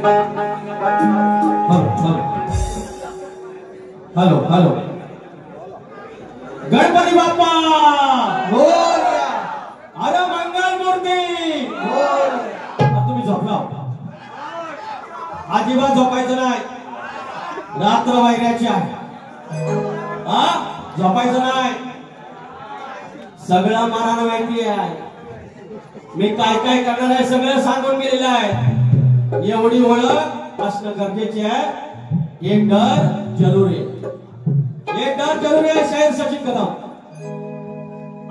Hello hello Ganpati Bappa Morya. अरे मंगल मूर्ती तुम्ही झोपला अजिबात झोपायचं नाही. रात्र वैराची आहे. झोपायचं नाही. सगळं मला माहिती आहे. मी काय काय करणार आहे सगळं सांगून गेलेलं आहे. एवढी ओळख असणं गरजेची आहे. एक डर जरूर आहे. एक डर जरूर आहे. शाहीर सचिन कदम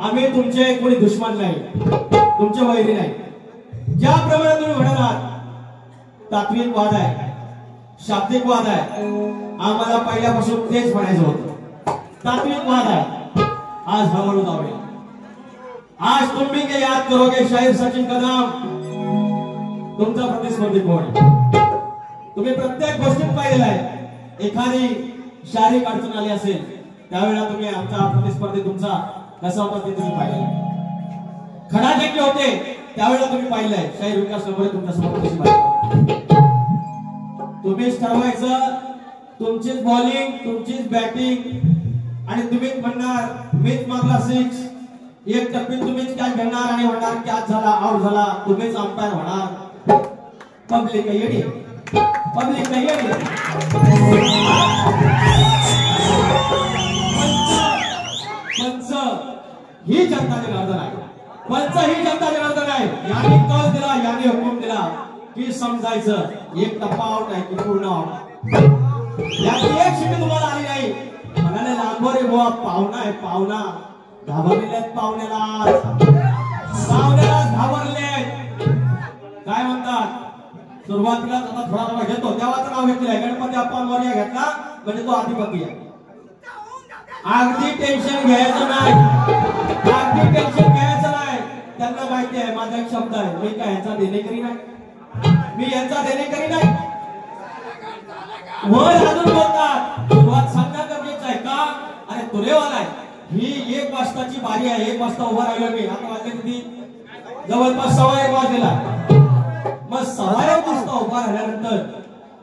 आम्ही तुमचे कोणी दुश्मन नाही. तुमचे वैरी नाही. ज्याप्रमाणे तुम्ही म्हणालात तात्विक वाद आहे शाब्दिक वाद आहे. आम्हाला पहिल्यापासून तेच म्हणायचं होतं. तात्विक वाद आहे. आज हळूहळू जाऊया. आज तुम्ही के याद करोगे शाहीर सचिन कदम तुमचा प्रतिस्पर्धी कोण. तुम्ही प्रत्येक गोष्टीत पाहिलेला आहे. एखादी शारीरिक अडचण आली असेल त्यावेळेला तुम्ही आमचा प्रतिस्पर्धी तुमचा कसा होता ते तुम्ही पाहिलेलं. खडाजंगी होते त्यावेळेला तुम्ही पाहिलंय शाहीर विकास नंबर तुमच्या समोर कशी पाहिजे. तुम्हीच ठरवायचं. तुमचीच बॉलिंग तुमचीच बॅटिंग आणि तुम्हीच म्हणणार मीच मागला 6. एक टप्पी तुम्हीच कॅच घेणार आणि म्हणणार कॅच झाला आउट झाला. तुम्हीच अंपायर होणार. पब्लिक येडी पब्लिक येडी. पंच ही जनता जनार्दन आहे. पंच ही जनता जनार्दन आहे. यांनी कळ दिला यांनी हुकूम दिला की समजायचं एक टप्पा आउट आहे की पूर्ण आउट. याची एक शिटी तुम्हाला आली नाही म्हणाले लांबोरे बुवा पाहुणा आहे पाहुणा. घाबरलेत पाहुण्याला. घाबरले. काय म्हणतात सुरुवातीला आता थोडा थोडा घेतो देवाचं नाव घेतलंय. गणपती अप्पा मोरया घेतला म्हणजे तो अधिपती आहे. अगदी टेन्शन घ्यायचं नाही. अगदी टेन्शन घ्यायचं नाही. त्यांना माहिती आहे माझा एक शब्द आहे. मी काय यांचा देणेकरी नाही. मी यांचा देणेकरी नाही. वर अजून बोलतात सुरुवात सांगणं गरजेचं आहे का. अरे तुरेवाला आहे. ही 1 वाजताची बारी आहे. 1 वाजता उभा राहिलो मी. आता वाजले किती जवळपास 1:15 वाजलेला. मग 1:15 वाजता उभा राहिल्यानंतर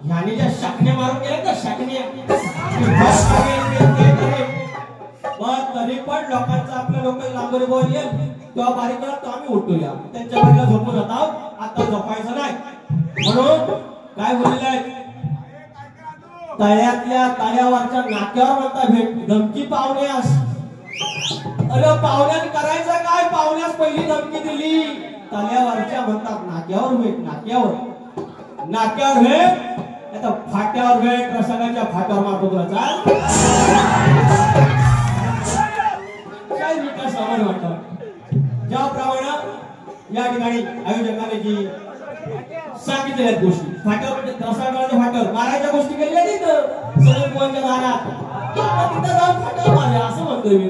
ह्याने ज्या शाखण्या मारून गेल्या त्या शाखण्या तरी पण लोकांचं आपल्या लोक लांबरे बोल येईल तेव्हा बारीक तो आम्ही उठूया. त्यांच्या बारीला झोपून राहतो. आता झोपायचं नाही. म्हणून काय बोललेलं आहे तळ्यातल्या तळ्यावरच्या नाक्यावर म्हणता भेट धमकी पाहुण्यास. अरे पाहुण्याने करायचं काय. पाहुण्यास पहिली धमकी दिली. तळ्यावरच्या म्हणतात नाक्यावर भेट. नाक्यावर नाक्यावर भेट आता फाट्यावर भेट. प्रसंगाच्या फाट्यावर मारतो तुला चाल. काय विकास आम्हाला वाटतं ज्याप्रमाणे या ठिकाणी आयोजकाने जी सांगितलेल्या गोष्टी फाट्यावर रसायनाच्या फाट्यावर मारायच्या गोष्टी केल्या तिथं सगळं कोणच्या दारात तिथं जाऊन फाट्यावर मारल्या असं म्हणतोय मी.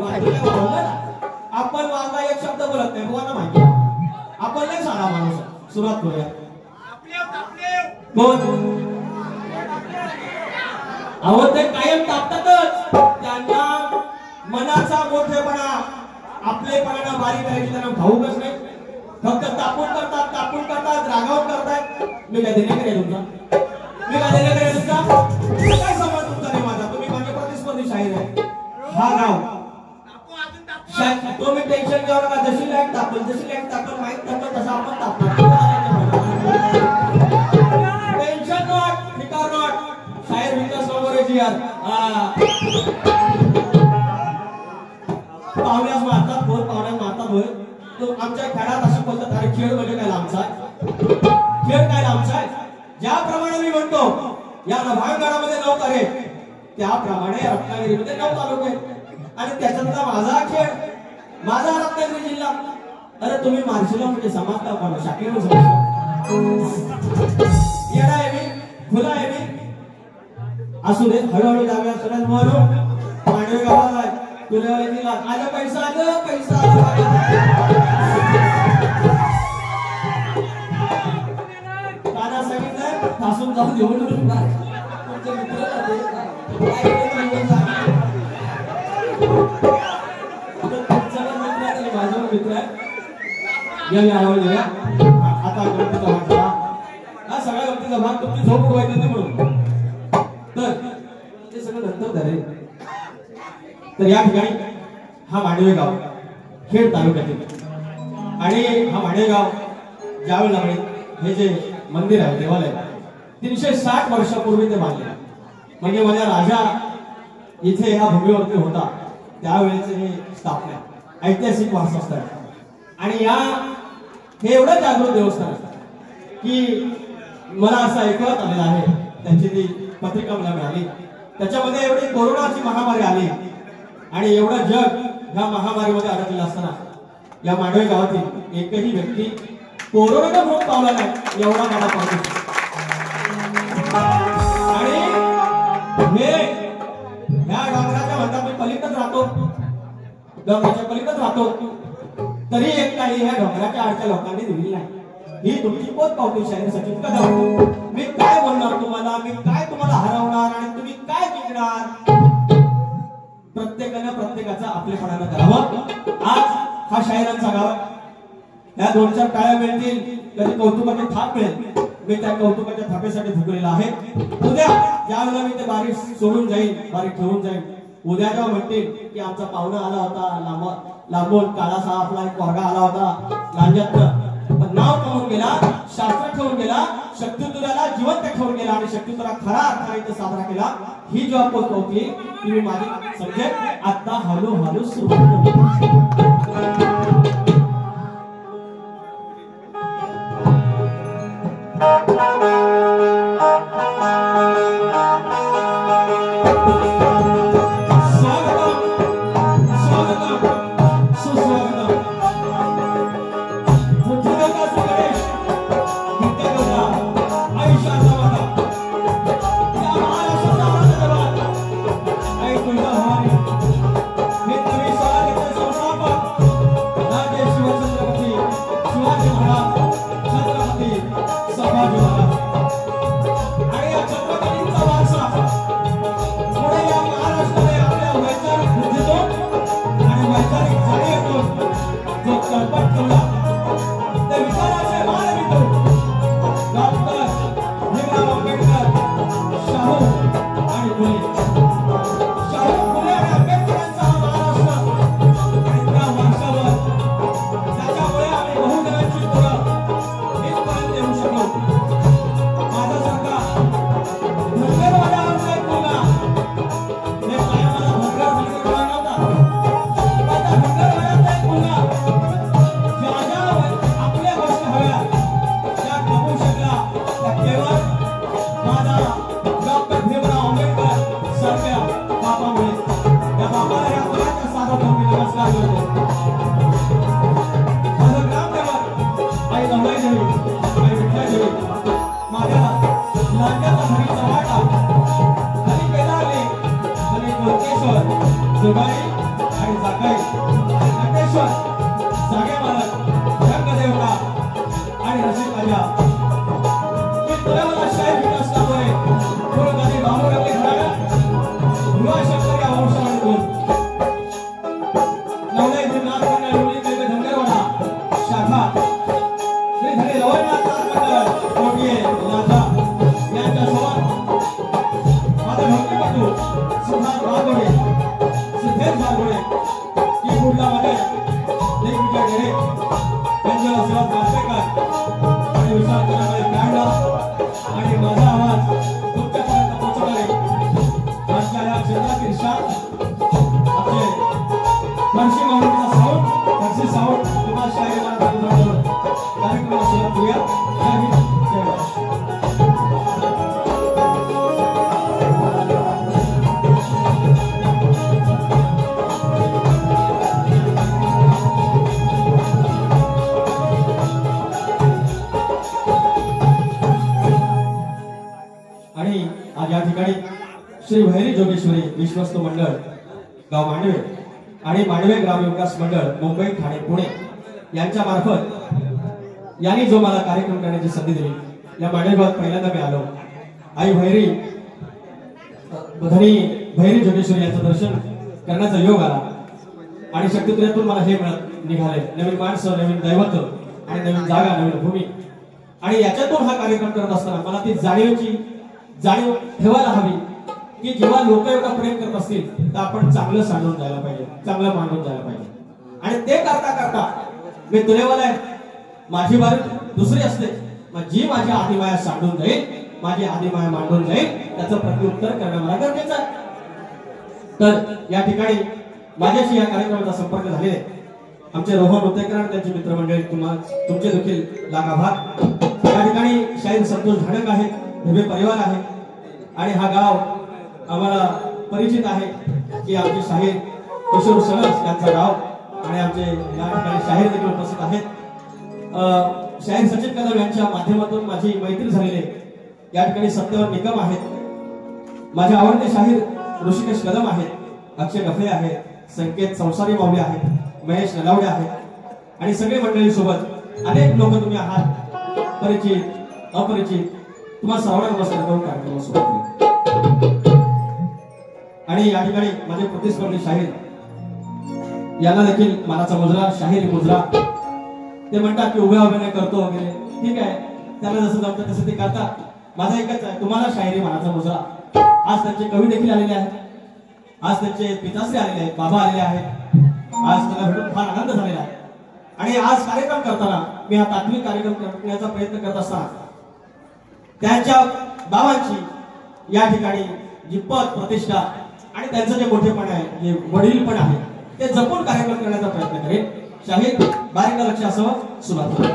आपण वागा एक शब्द बोलत नाही. कोणाला माहिती आपण नाही साधा माणूस. सुरुवात करूया. अहो ते कायम तापतातच. त्यांना मनाचा मोठेपणा आपलेपणाला बारीक करायची त्यांना भाऊकच नाही. फक्त तापून करतात रागावून करतात. मी काय देणेकरी आहे तुमचा. मी काय देणेकरी आहे तुमचा. काय समज तुमचा नाही माझा. तुम्ही माझे प्रतिस्पर्धी शाहीर आहे. हा गाव तुम्ही टेन्शन घेऊ नका. जशी लाईट तापल माहीत तापल तसं आपण तापणार. टेन्शन नॉट फिकर नॉट. शाहीर विकास वगैरे यार पाहुण्यास मारतात बोल पाहुण्यास मारतात होय. तो आमच्या खेळात असं बोलतात अरे खेळ म्हणजे काय लांबचा खेळ काय लांबचा आहे. ज्याप्रमाणे मी म्हणतो या नभांगणामध्ये 9 तारीख त्याप्रमाणे रत्नागिरीमध्ये 9 तालुके आणि त्याच्यातला माझा खेळ माझा रत्नागिरी जिल्हा. अरे तुम्ही मार्शिला म्हणजे समजता पण शाखेवर समजता. येडा आहे मी खुला आहे मी. असू दे हळूहळू जाऊया. सगळ्यात म्हणून मांडवे गावाला तुला आलं पैसा आलं पैसा काना सांगितलं फासून जाऊन घेऊन तुमचे मित्र माझा मित्र आहे. आता गणपतीचा हा सगळ्या रात्रीचा भाग तुमची झोप उडवायची नाही म्हणून, तर ते सगळं नंतर झाले. तर या ठिकाणी हा मांडवे गाव खेड तालुक्यातील आणि हा मांडवे गाव ज्यावेळेला हे जे मंदिर आहे देवालय 360 वर्षापूर्वी ते बांधले. म्हणजे माझ्या राजा इथे ह्या भूमीवरती होता त्यावेळेचे हे स्थापना ऐतिहासिक वारसा आहे. आणि या हे एवढं जागृत देवस्थान की मला असं ऐकवत आलेलं आहे, त्यांची ती पत्रिका मला मिळाली, त्याच्यामध्ये एवढी कोरोनाची महामारी आली आणि एवढं जग ह्या महामारीमध्ये अडकलेलं असताना या मांडवे गावातील एकही व्यक्ती कोरोनाचा मृत पावला नाही, एवढा मोठा पाऊस. आणि हे ह्या डोंगराच्या म्हणतात मी पलीकडच राहतो, डोंगराच्या पलीकडच राहतो, तरी एक काही ह्या डोंगराच्या आडच्या लोकांनी दिली नाही. ही तुमची पोत पावती शाहीर सचिन कदम. मी काय बोलणार तुम्हाला, मी काय तुम्हाला हरवणार आणि तुम्ही काय जिंकणार, प्रत्येकानं प्रत्येकाचा आपलेपणानं करावं. आज हा शाहिरांचा गाव, या 2-4 टाळ्या मिळतील, कधी कौतुकाची थाप मिळेल, मी त्या कौतुकाच्या थापेसाठी झुकलेला आहे. उद्या ज्यावेळेला मी ते बारीक सोडून जाईल, बारीक ठेवून जाईल, उद्या जेव्हा म्हणतील की आमचा पाहुणा आला होता, लांबून काळासा आपला एक वर्गा आला होता लांजातनं, पण नाव ठेवून गेला, शास्त्र ठेवून गेला, शक्तितुऱ्याला जिवंत ठेवून गेला आणि शक्तितुरा खरा अर्थाने इथे साजरा केला. ही जेव्हा पोस्ट होती ती मी माझी समजेल आता हळूहळू सुरुवात. श्री भैरी जोगेश्वरी विश्वस्त मंडळ गाव मांडवे आणि मांडवे ग्राम विकास मंडळ मुंबई ठाणे पुणे यांच्या मार्फत यांनी जो मला कार्यक्रम करण्याची संधी दिली, या मांडवे गावात पहिल्यांदा मी आलो. आई भैरी धनी भैरी जोगेश्वरी यांचं दर्शन करण्याचा योग आला आणि शक्तित्र्यातून मला हे मिळत निघाले नवीन माणसं, नवीन दैवत आणि नवीन जागा, नवीन भूमी. आणि याच्यातून हा कार्यक्रम करत असताना मला ती जाणीव ठेवायला हवी की जेव्हा लोक एवढं प्रेम करत असतील तर आपण चांगलं सांगून जायला पाहिजे, चांगलं मांडून जायला पाहिजे. आणि ते करता करता मी तुलेवाला आहे, माझी बारी दुसरी असते, जी माझी आदिमाया सांडून जाईल, माझी आदिमाया मांडून जाईल, त्याचं प्रत्युत्तर करणं मला गरजेचं आहे. तर या ठिकाणी माझ्याशी या कार्यक्रमाचा संपर्क झालेला आहे आमचे रोहन उतेकर आणि त्यांची मित्रमंडळी, तुमचे देखील लागाभार. या ठिकाणी शाहीर संतोष धाडक आहे, हिरवे परिवार आहे आणि हा गाव आम्हाला परिचित आहे की आमचे शाहीर किशोर सणस यांचा गाव आणि आमचे या ठिकाणी शाहीर देखील उपस्थित आहेत. शाहीर सचिन कदम यांच्या माध्यमातून माझी मैत्री झालेली आहे. या ठिकाणी सत्यवर निकम आहेत, माझे आवडते शाहीर ऋषिकेश कदम आहेत, अक्षय गफे आहेत, संकेत संसारी मावळे आहेत, महेश नलावडे आहेत आणि सगळे मंडळी सोबत अनेक लोक तुम्ही आहात, परिचित अपरिचित, तुम्हाला सर्वांना नमस्कार करून कार्यक्रमासोबत. आणि या ठिकाणी माझे प्रतिस्पर्धी शाहीर यांना देखील मानाचा मुजरा, शाहीर मुजरा. ते म्हणतात की उभ्या उभ्याने करतो वगैरे, ठीक आहे, त्याला जसं जमतं तसं ते करतात. माझा एकच आहे, तुम्हाला शाहिरी मानाचा मुजरा. आज त्यांचे कवी देखील आलेले आहेत, आज त्यांचे पिताश्री आलेले आहेत, बाबा आलेले आहेत, आज त्याला भेटून फार आनंद झालेला आहे. आणि आज कार्यक्रम करताना मी हा तात्विक कार्यक्रम करण्याचा प्रयत्न करत असताना त्यांच्या बाबांची या ठिकाणी जी पद प्रतिष्ठा आणि त्यांचं जे मोठेपण आहे, जे वडीलपण आहे, ते जपून कार्यक्रम करण्याचा प्रयत्न करेन. शाहीर बारीक लक्ष असावं, सुरुवात करू.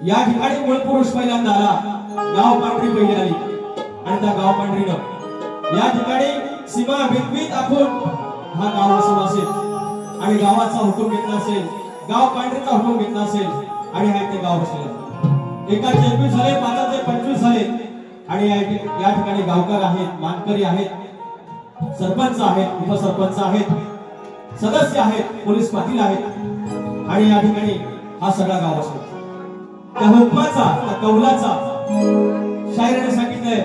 या ठिकाणी मूळ पुरुष पहिल्यांदा आला, गाव पांढरी पहिली आली आणि त्या गाव पांढरीनं या ठिकाणी सीमा बिनवीत आखून हा गाव वसवला असेल आणि गावाचा हुकूम घेतला असेल, गाव पांढरीचा हुकूम घेतला असेल आणि हा ते गाव वसवलं. एकाचे 21 झाले, पाचाचे 25 झाले आणि या ठिकाणी गावकर आहेत, मानकरी आहेत, सरपंच आहेत, उपसरपंच आहेत, सदस्य आहेत, पोलीस पाटील आहेत आणि या ठिकाणी हा सगळा गाव असतो. त्या हुकमाचा, त्या कौलाचा शायराने सांगितलंय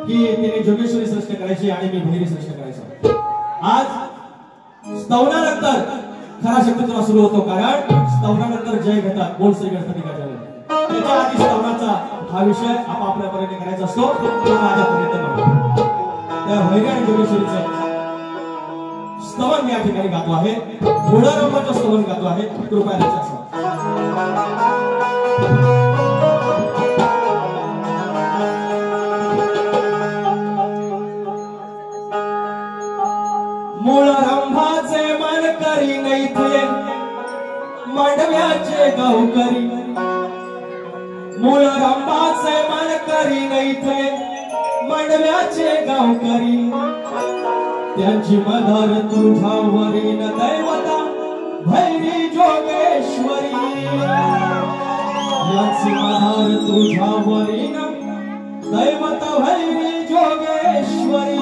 की तिने जोगेश्वरी श्रेष्ठ करायची आणि मी भैरी श्रेष्ठ करायचं. आज स्तवनानंतर खरा शब्द तुला सुरू होतो, कारण स्तवनानंतर जय घेतात, बोल श्री गणपती गजानन. त्याच्या आधी स्तवनाचा हा विषय आपापल्या परीने करायचा असतो, तो माझ्यापर्यंत नाही. त्या भैरी आणि जोगेश्वरीचं स्तवन या ठिकाणी गातो आहे, गुणारंभाचं स्तवन गातो आहे. कृपया लक्षात ठेवा. मूळ रंभाचे मन करी नाही तुले मांडव्याचे गावकरी मूळ रंभाचे मन करी नाही तुले मांडव्याचे गावकरी त्यांची मधार तुझ्यावरी न दैवता भैरी जोगेश्वरी यांची मधार तुझ्यावरी न दैवता भैरी जोगेश्वरी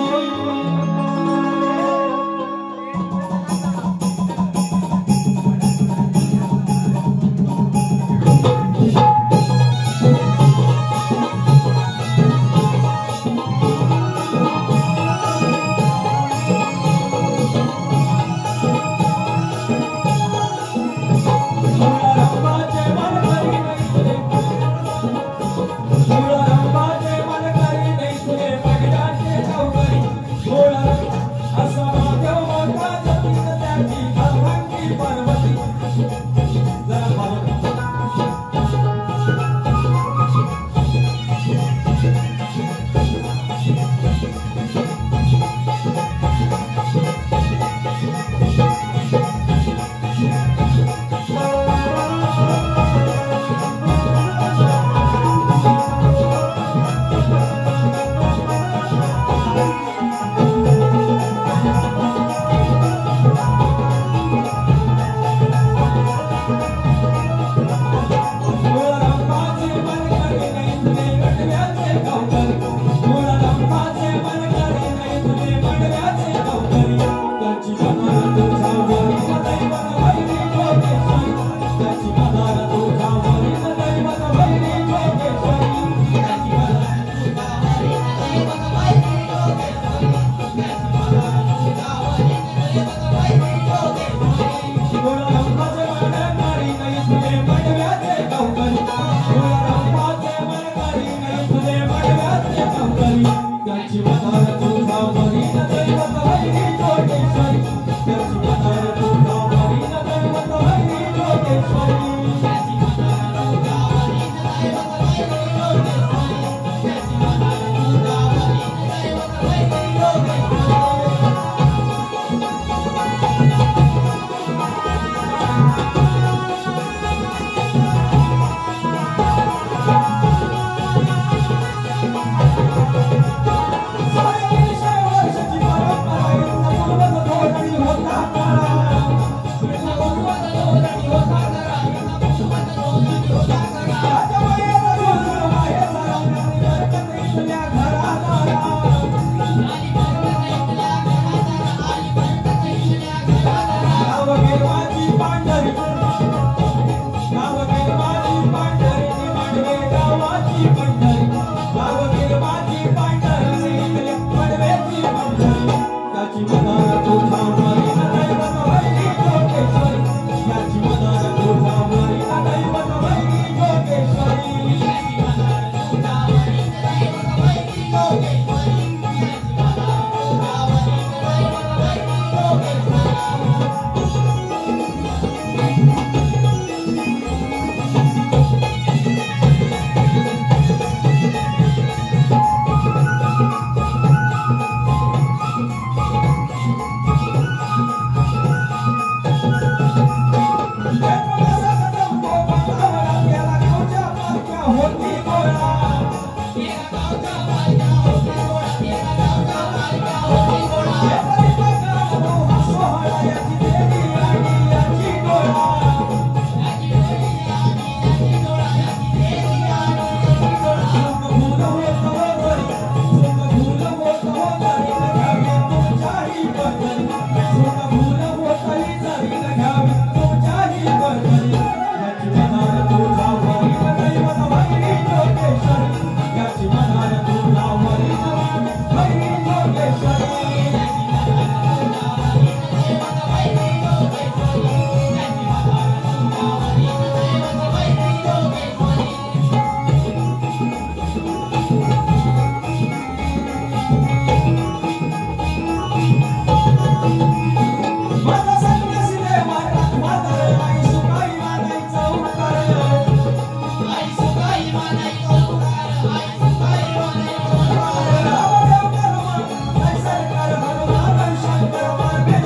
Shut up.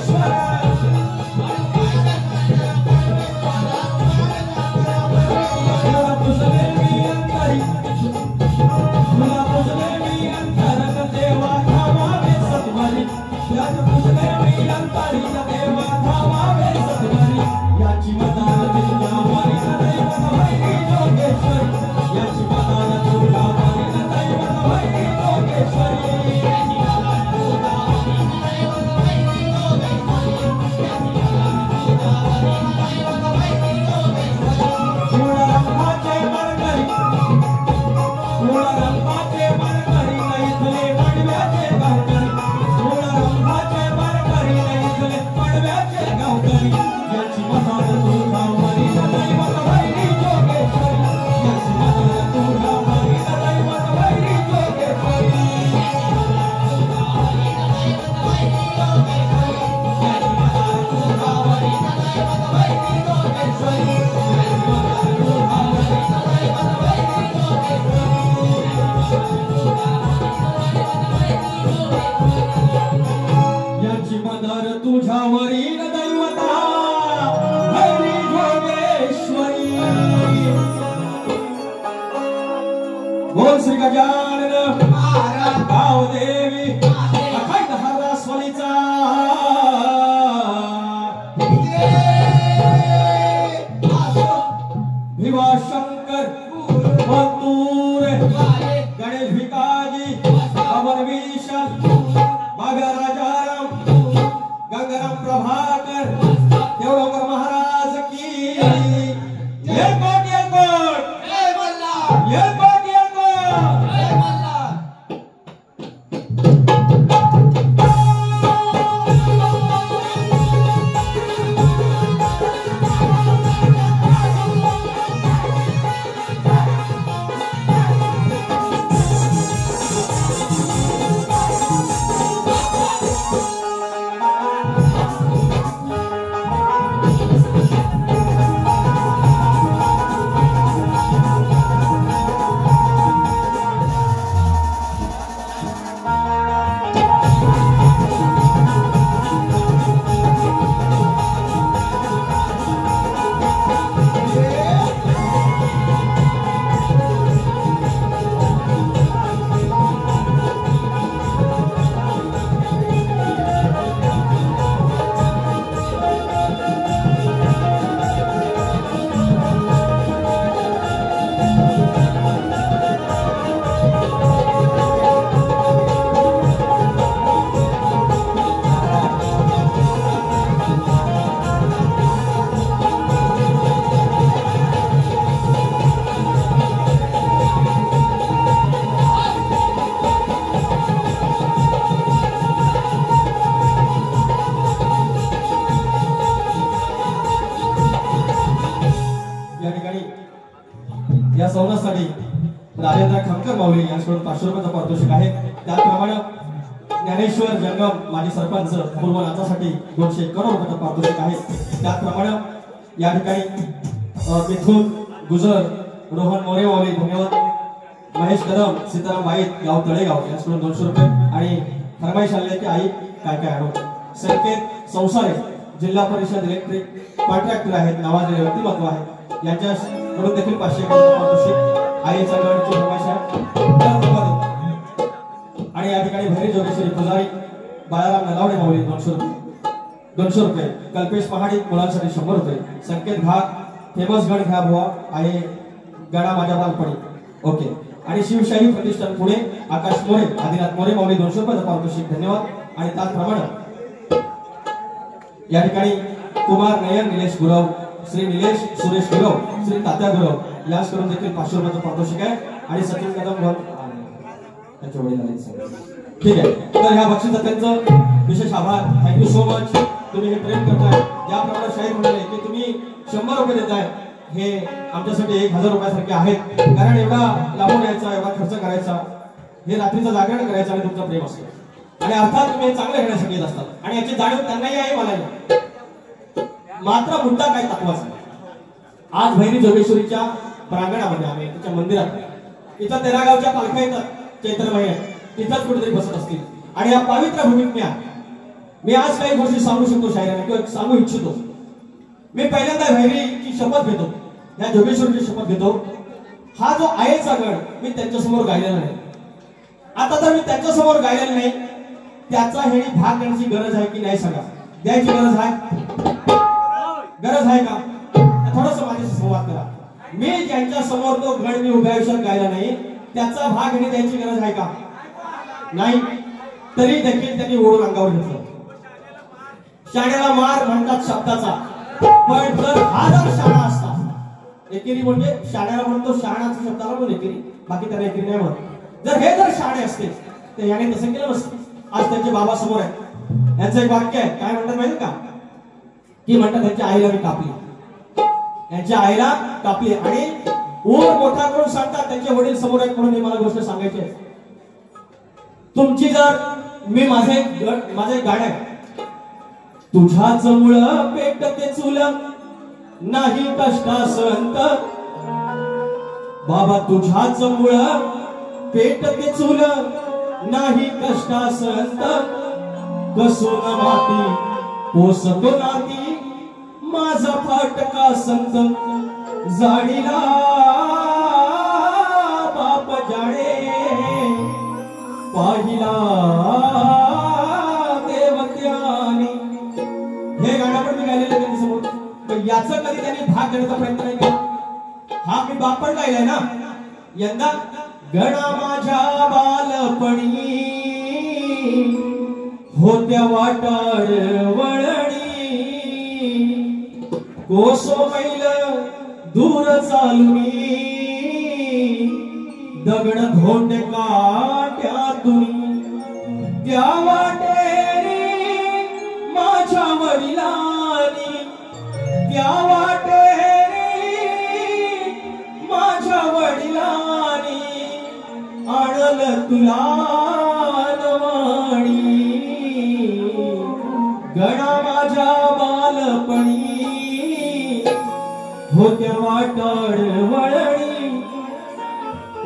बोल श्री गजानन गावदेवी अखंड हरास्वलीचा भिवा शंकर मंतूर गणेश भिकाजी पवन विशाल बागा राजाराम गंगाराम प्रभाकर देवडोंगर महाराज की एलकोट एलकोट एलकोट या सौनासाठी राजेंद्र खमकर माऊली यांच्याकडून 500 रुपयाचं पारितोषिक आहे। त्याचप्रमाणे ज्ञानेश्वर जंगम माजी सरपंच पूर्व नाचासाठी 251 रुपयाचं पारितोषिक आहे। त्याचप्रमाणे या ठिकाणी मिथुन गुजर रोहन मोरे माऊली धन्यवाद महेश कदम सीताराम वाईत गाव तळेगाव यांच्याकडून 200 रुपये आणि फरमाईश आली की आई काय काय आणू संकेत संसारे जिल्हा परिषद इलेक्ट्रिक कॉन्ट्रॅक्टर आहेत नावाजलेले व्यक्तिमत्व आहे यांच्याकडून देखील 500 पारितोषिक आईचा गणची फरमाईश आणि या ठिकाणी भैरी जोगेश्वरी पुजारी बाळाराम नलावडे माऊली 200 रुपये कल्पेश पहाडी मुलांसाठी 100 रुपये संकेत घाट फेमस गण घ्या बुवा आणि गणा माझ्या बालपणी ओके आणि शिवशाही प्रतिष्ठान पुणे आकाश मोरे आदिनाथ मोरे माऊली 200 रुपयाचं पारितोषिक धन्यवाद आणि त्याचप्रमाणे या ठिकाणी कुमार नयन निलेश गुरव श्री निलेश सुरेश गुरव श्री तात्या गुरव यांच्याकडून देखील 500 रुपयाचं पारितोषिक आहे आणि सचिन कदम त्यांच्या वडिलांनी ठीक आहे तर ह्या बक्षिसाचं त्यांचं विशेष आभार थँक्यू सो मच तुम्ही हे प्रेम करताय ज्याप्रमाणे शाहीर म्हणाले की तुम्ही 100 रुपये देताय हे आमच्यासाठी 1000 रुपयासारखे आहेत कारण एवढा लांबून यायचा एवढा खर्च करायचा हे रात्रीचं जागरण करायचं आणि तुमचं प्रेम असतं आणि अर्थात तुम्ही चांगलं घेण्यासाठी येत असतात आणि याची जाणीव त्यांनाही आहे मलाही मात्र मुद्दा काय तत्वाचा आज भैरी जोगेश्वरीच्या प्रांगणामध्ये आम्ही तिच्या मंदिरात इथं 13 गावच्या पालख्या येतात चैत्र महिन्यात तिथंच कुठेतरी बसत असतील आणि या पवित्र भूमीत मी आज काही गोष्टी सांगू शकतो शायरांना किंवा सांगू इच्छितो मी पहिल्यांदा भैरीची शपथ घेतो या जोगेश्वरीची शपथ घेतो हा जो आईचा गण मी त्यांच्यासमोर गायलेला नाही आता तर मी त्यांच्यासमोर गायलेला नाही त्याचा हे भाग देण्याची गरज आहे की नाही सांगा द्यायची गरज आहे का थोडस माझ्याशी संवाद करा मी ज्यांच्या समोर तो गण मी उभ्या आयुष्यात गायला नाही त्याचा भाग घेणे द्यायची गरज आहे का नाही तरी देखील त्यांनी ओढून अंगावर घेतलं शाण्याला मार म्हणतात शब्दाचा पण जर हा जर शाणा असता एकेरी म्हणजे शाण्याला म्हणतो शाणाचा शब्दाला पण एकेरी बाकी त्याला एकेरी नाही म्हणत जर हे जर शाणे असते तर याने तसं केलं नसतं आज त्यांचे बाबा समोर आहे यांचं एक वाक्य आहे काय म्हणतात माहिती का की म्हणतात त्यांच्या आईला मी कापली, त्यांच्या आईला कापली. आणि ऊर मोठा करून सांगतात त्यांचे वडील समोर आहेत म्हणून मला गोष्ट सांगायची आहे. तुमची जर मी माझे गाणं आहे. तुझ्याच मुळ पेटते चूल नाही कष्टासंत, बाबा तुझ्याच मुळ पेटते चूल नाही कष्टासंत, कसून माती पोसतो नाती माझा फाटका संत, जाणीला बाप जाणे पाहिला देवत्याने. हे गाणं पण मी गायलेलं त्यांनी समोर, पण याचं कधी त्यांनी भाग घेण्याचा प्रयत्न नाही केला. हा मी बाप पण गायलाय ना यंदा. गणा माझ्या बालपणी होत्या वाटार वळणी, कोसो मैल दूर चालुनी दगड धोंड काट्यातून, त्या वाटेरी माझ्या वडिलांनी, त्या वाटेरी माझ्या वडिलांनी आणलं तुला नवाणी. गणा माझ्या बालपणी होत्या वाटाड वळणी.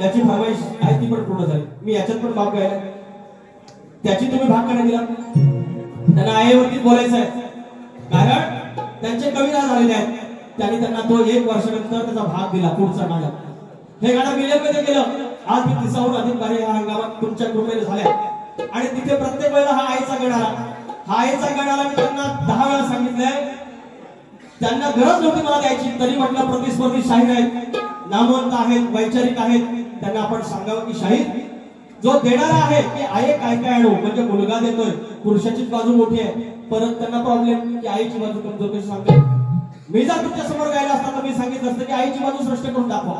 याची फरमाईश आहे ती पण पूर्ण झाली. मी याच्यात पण भाग गायला, त्याची तुम्ही भाग करण्यात दिला. त्यांना आईवरती बोलायचं आहे कारण त्यांचे कविता झालेले आहेत. त्यांनी त्यांना तो 1 वर्षानंतर त्याचा भाग दिला पुढचा नाटक. हे गाणं मिलियनमध्ये गेलं. आज मी 30हून अधिक कार्य या हंगामात तुमच्या कृपेने झाल्या. आणि तिथे प्रत्येक वेळेला हा आईचा गण आला. हा आईचा गण आला मी त्यांना 10 वेळा सांगितलंय. त्यांना गरज नव्हती मला द्यायची, तरी म्हटलं प्रतिस्पर्धी शाहीर आहेत, नामवंत आहेत, वैचारिक आहेत, त्यांना आपण सांगावं की शाहीर जो देणारा आहे की आई काय काय आणू, म्हणजे मुलगा देतोय, पुरुषाचीच बाजू मोठी आहे. परत त्यांना प्रॉब्लेम की आईची बाजू कमजोर कशी सांगते. मी जर तुमच्या समोर गायला असता तर मी सांगितलं असतं की आईची बाजू स्पष्ट करून दाखवा.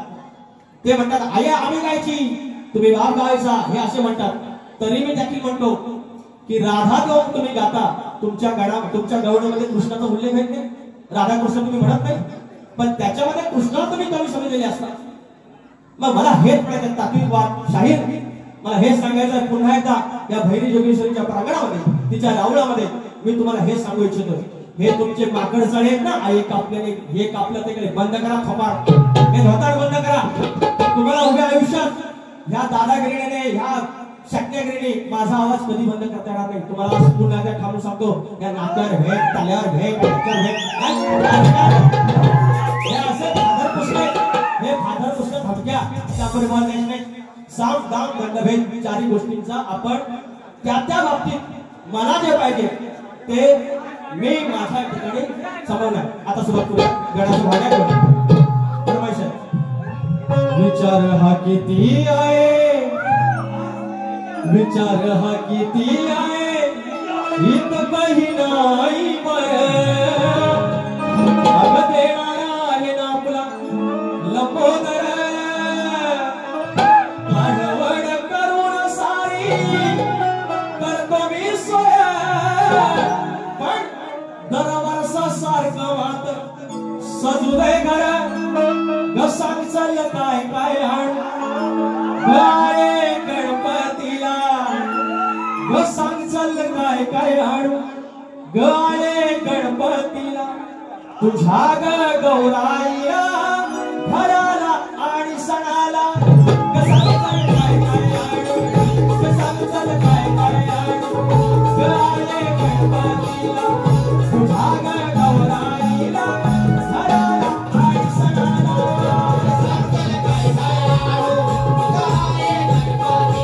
ते म्हणतात आई आम्ही गायची, तुम्ही बाप गायचा, हे असे म्हणतात. तरी मी देखील म्हणतो की राधा देऊन तुम्ही गाता, तुमच्या गवळणीमध्ये कृष्णाचा उल्लेख आहे नाही, राधाकृष्ण तुम्ही म्हणत नाही, पण त्याच्यामध्ये कृष्णाला तुम्ही कवी समजलेले असतात. मग मला हेच म्हणायचं तात्विक वाद शाहीर, मला हेच सांगायचं पुन्हा एकदा या भैरी जोगेश्वरीच्या प्रांगणामध्ये, तिच्या रावळामध्ये मी तुम्हाला हे सांगू इच्छितो. हे तुमचे माकड चढे आहेत ना, एक आपल्याने हे कापलं ते बंद करा, थोपाड हे धोताड बंद करा. तुम्हाला उभ्या आयुष्यात ह्या दादागिरीने, ह्या शक्यगिरीने माझा आवाज कधी बंद करता येणार नाही. तुम्हाला पुन्हा एकदा ठाऊन सांगतो, या नात्यावर भेट, ताल्यावर भेट, हे असे फादर पुस्तक, हे फादर पुस्तक हटक्या त्याकडे मला नाही. साम दाम दंडभेद चारी गोष्टींचा आपण त्या बाबतीत मला जे पाहिजे ते मी माझ्या ठिकाणी समजणार. आता सुरुवात करूया गणाच्या भागात. फरमाईश विचार हा किती आहे, विचार हा किती आहे, इत काही नाही बरं. अग देणारा आहे ना आपला लंबोदर, काढवड करून सारी करतो मी सोय, पण दरवर्षा सारखं वाट सजू दे घर. घसाक चल काय काय आण गाये गणपतीला, घसाक चल काय काय आण गाये गणपतीला. तुझ्या ग गौराईला घराला आणि सणाला, घसाक चल काय काय आण, घसाक चल काय काय आण गाये गणपतीला. तुझ्या ग गौराईला घराला आणि सणाला, घसाक चल काय काय आण गाये गणपतीला.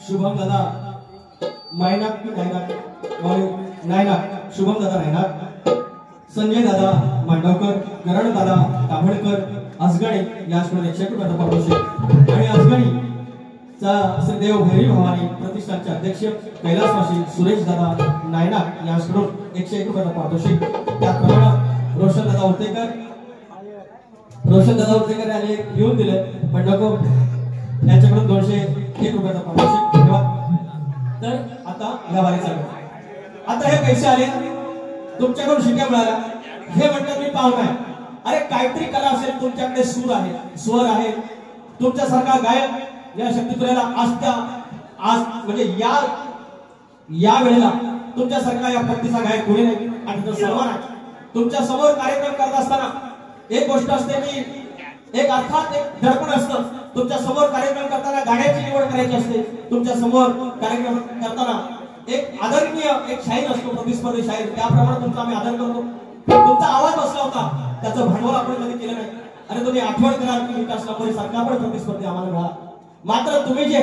शुभम दादा नायनाक शुभम दादा नायनाक, संजय दादा मांडवकर करणदादा काभडकर असगणी याकडून 101 रुपयाचा पारितोषिक आणि असगणी श्री देव भैरी भवानी प्रतिष्ठानचे अध्यक्ष कैलासवासी सुरेश दादा नायनाक याकडून 101 रुपयाचा पारितोषिक. त्याप्रमाणे रोशन दादा उर्तेकर यांनी घेऊन दिले पण नको यांच्याकडून 201 रुपयाचा पारितोषिक. धन्यवाद. तर आता या वारीचा आता हे पैसे आले तुमच्याकडून शिक्या मिळाल्या हे म्हणतात मी पाहुणा आहे. अरे काहीतरी कला असेल तुमच्याकडे, सूर आहे, स्वर आहे, तुमच्यासारखा गायक या शक्तीपुराला आज म्हणजे या वेळेला तुमच्यासारखा या पट्टीचा गायक कोणी नाही आणि तो सन्मान आहे. तुमच्या समोर कार्यक्रम करत असताना एक गोष्ट असते की एक अर्थात एक दडपण असतं. तुमच्या समोर कार्यक्रम करताना गाण्याची निवड करायची असते. तुमच्या समोर कार्यक्रम करताना एक आदरणीय एक शाहीर असतो, प्रतिस्पर्धी शाहीर, त्याप्रमाणे तुमचा आम्ही आदर करतो. तुमचा आवाज बसला होता त्याचं भांडवल आपण कधी केलं नाही. आणि तुम्ही आठवण कराल की विकास लांबोरे सारखा पण प्रतिस्पर्धी आम्हाला मिळाला. मात्र तुम्ही जे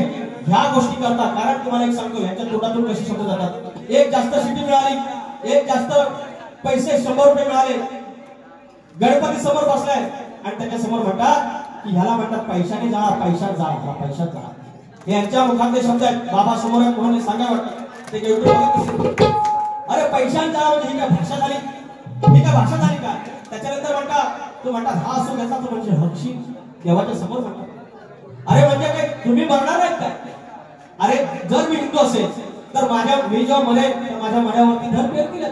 ह्या गोष्टी करता, कारण तुम्हाला एक सांगतो ह्याच्या तोंडातून कशी शब्द जातात. एक जास्त शिटी मिळाली, एक जास्त पैसे 100 रुपये मिळाले, गणपती समोर बसलाय आणि त्याच्या समोर म्हणतात की ह्याला म्हणतात पैशाने जा, पैशात जा. हे यांच्या मुखातले शब्द आहेत. बाबा समोर आहे म्हणून सांगा वाटतं ते अरे पैशाने जा म्हणजे ही काय भाषा झाली, ही काय भाषा झाली का. त्याच्यानंतर म्हणतात हा असो घ्यायचा तो म्हणजे हक्षी देवाच्या समोर म्हणतात. अरे म्हणजे काय तुम्ही मरणार नाहीत काय. अरे जर मी हिंदू असेल तर मी जेव्हा मरेल तर माझ्या मड्यावरती धन पेरतील.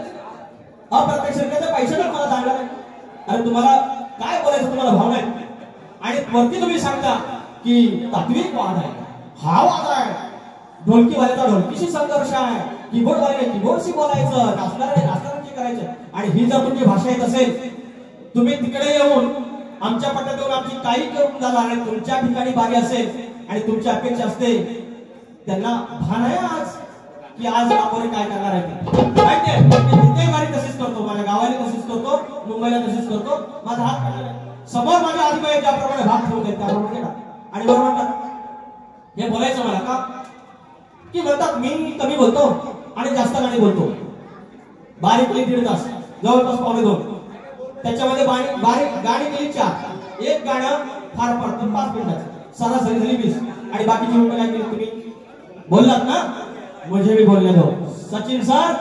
अप्रत्यक्षरित्या पैशाने मला जाणार आहे. अरे तुम्हाला काय बोलायचं, तुम्हाला भावना आहे आणि वरती तुम्ही सांगता की तात्विक वाद आहे, हा वाद आहे, ढोलकीवाल्याचा ढोलकीशी संघर्ष आहे, कीबोर्डवाल्याने कीबोर्डशी बोलायचं, नाचणाऱ्यांची करायचं. आणि ही जर तुमची भाषा येत असेल तुम्ही तिकडे येऊन आमच्या पट्ट्यात येऊन आमची काही करून जाणार आणि तुमच्या ठिकाणी बारी असेल आणि तुमची अपेक्षा असते त्यांना भान आहे आज की आज लांबोरे काय करणार आहे. माहितीये बारी तशीच करतो, माझ्या गावाला तशीच करतो, मुंबईला तशीच करतो. माझा हात काढला समोर माझ्या आदिबाई ज्याप्रमाणे भाग ठेवते त्याप्रमाणे आणि बरोबर म्हणतात हे बोलायचं मला का की म्हणतात मी कमी बोलतो आणि जास्त गाणी बोलतो. बारीक केली 1.5 तास, जवळपास 2.25, त्याच्यामध्ये बारीक गाणी केली 4, एक गाणं फार पडतं 5 मिनिटाचं, सरासरी झाली 20 आणि बाकीची मिनिटं काय केली तुम्ही बोललात ना. मुझे भी बोलने दो सचिन सर,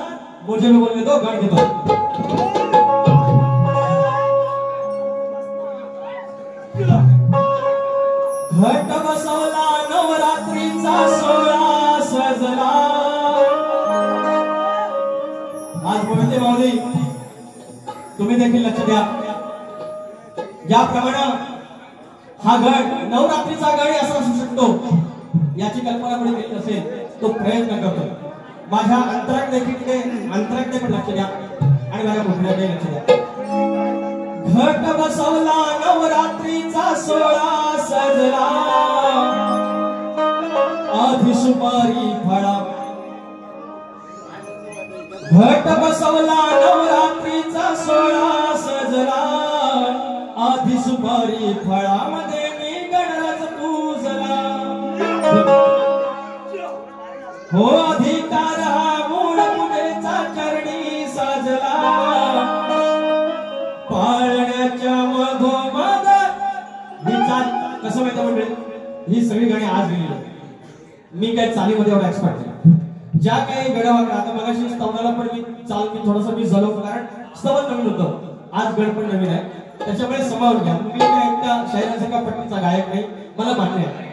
मुझे भी बोलने दो, गण घेतो. घट बसवला नवरात्रीचा सोहळा सजला. आज बोलते माऊली तुम्ही देखील लक्ष द्या. ज्याप्रमाणे हा गड नवरात्रीचा गड असा असू शकतो याची कल्पना कोणी केली नसेल तो प्रयत्न करतो. माझ्या अंतराकडे पण लक्ष द्या आणि माझ्या मुखड्याकडे लक्ष द्या. घट बसवला नवरात्रीचा सोहळा सजला, आधी सुपारी फळा. घट बसवला नवरात्रीचा सोहळा सजला, आधी सुपारी फळामध्ये मी गणराज पूजला. हो अधिकार हा मूळ पूजेचा चरणी साजला, पाळण्याच्या मधोमध कसं माहिती म्हणजे ही सगळी गाणी आज लिहिली. मी काय चालीमध्ये एवढा एक्सपर्ट नाही. ज्या काही गडवाकडे आता मगाशी स्तवनाला पण मी थोडंसं मी झालो कारण स्तवन नवीन होतं, आज गड पण नवीन आहे त्याच्यामुळे समावून घ्या. मी काय एकटा शाहिरांसारखा पट्टीचा गायक नाही, मला मान्य आहे.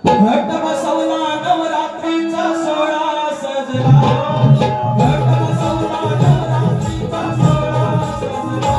घट बसवला नवरात्रीचा सोहळा सजला, घट बसवला नवरात्रीचा सोहळा सजला,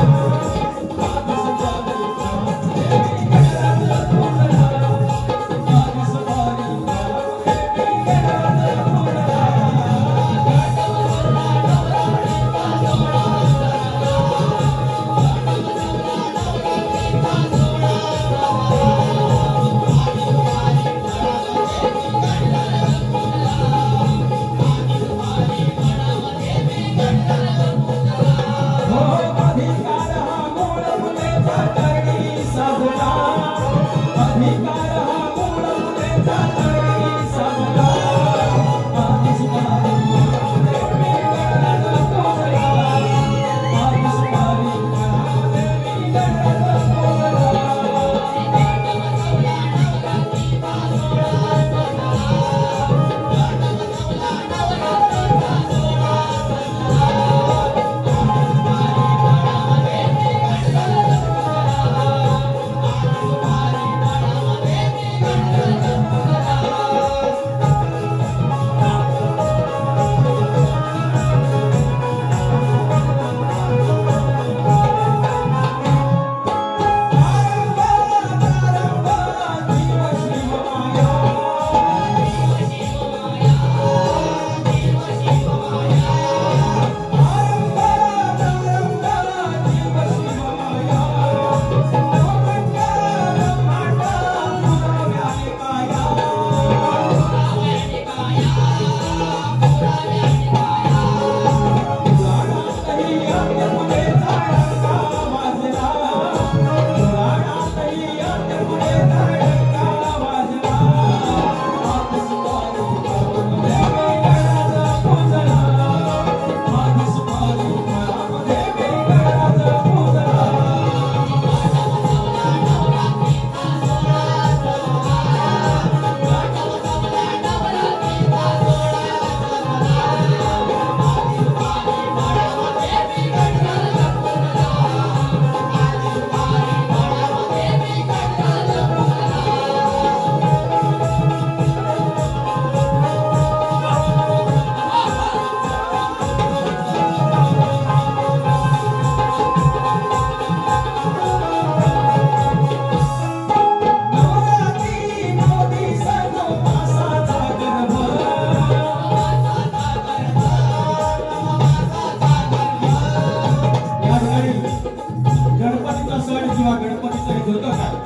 धोतर आहे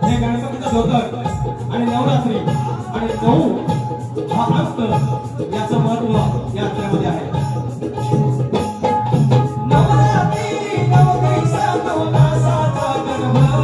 हे गणपतीचं धोतर आणि नवरात्री आणि 9 हा अंक याचं महत्व या यात्रेमध्ये आहे नवरात्री नव दिवसा नव मासाचा गणपती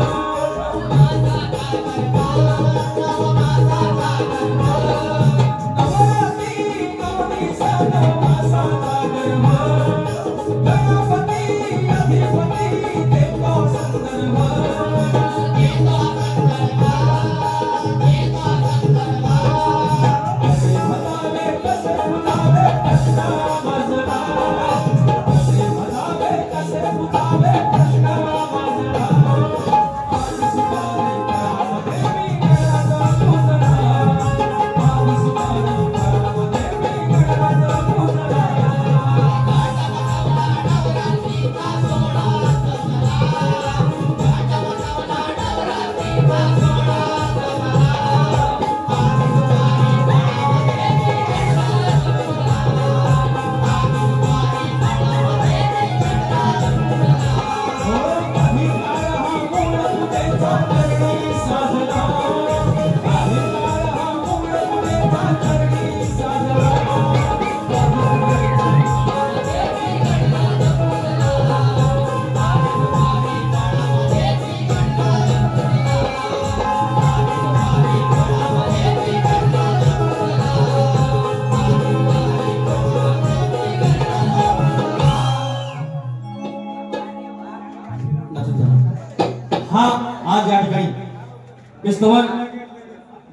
हा आज या ठिकाणी स्तवन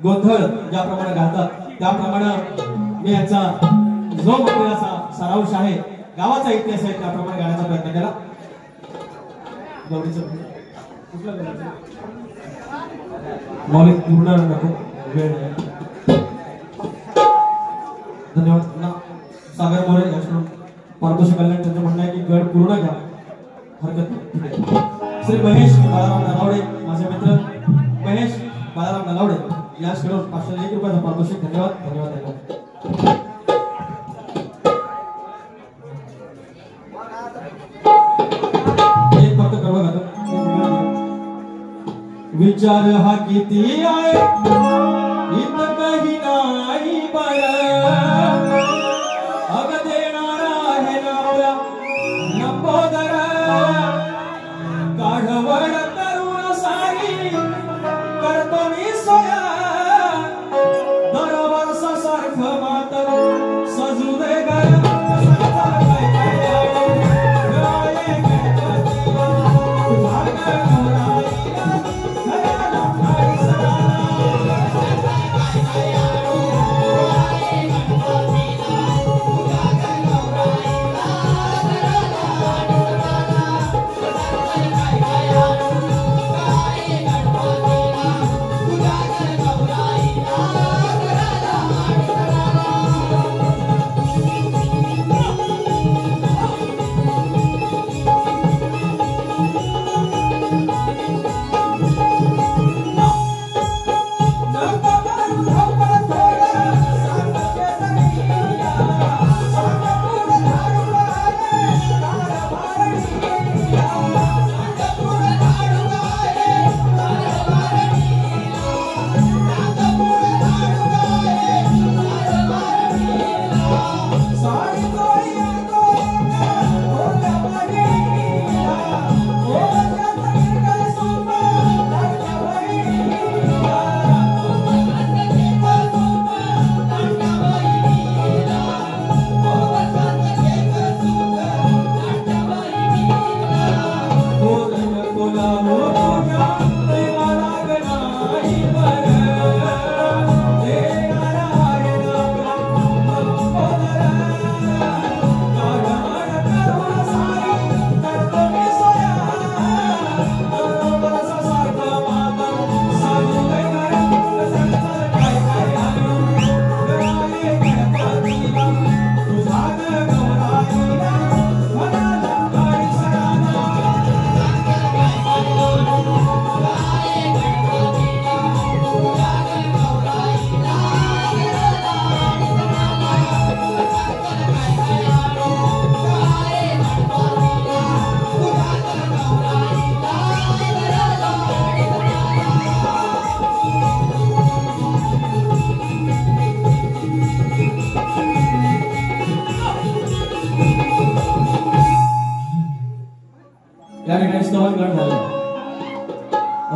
गोंधळ ज्याप्रमाणे घालतात त्याप्रमाणे मी यांचा जो मंदिराचा सारांश आहे गावाचा इतिहास आहे त्याप्रमाणे गाण्याचा प्रयत्न केला मौलिक पूर्ण नको वेळ धन्यवाद सागर मोरे याकडून पारितोषिक कल्याण त्यांचं म्हणणं आहे की गड पूर्ण घ्या हरकत नाही श्री महेश बाळाराम नलावडे माझे मित्र महेश बाळाराम नलावडे याकडून 501 रुपयाचं पारितोषिक धन्यवाद धन्यवाद एक फक्त करवा घालतो विचार हा किती आहे इत काही नाही बाया अग देणारा आहे ना नंबोदर काढवड तरुण सारी करतो मी सोया दरवर्ष सारखं मातर सजू दे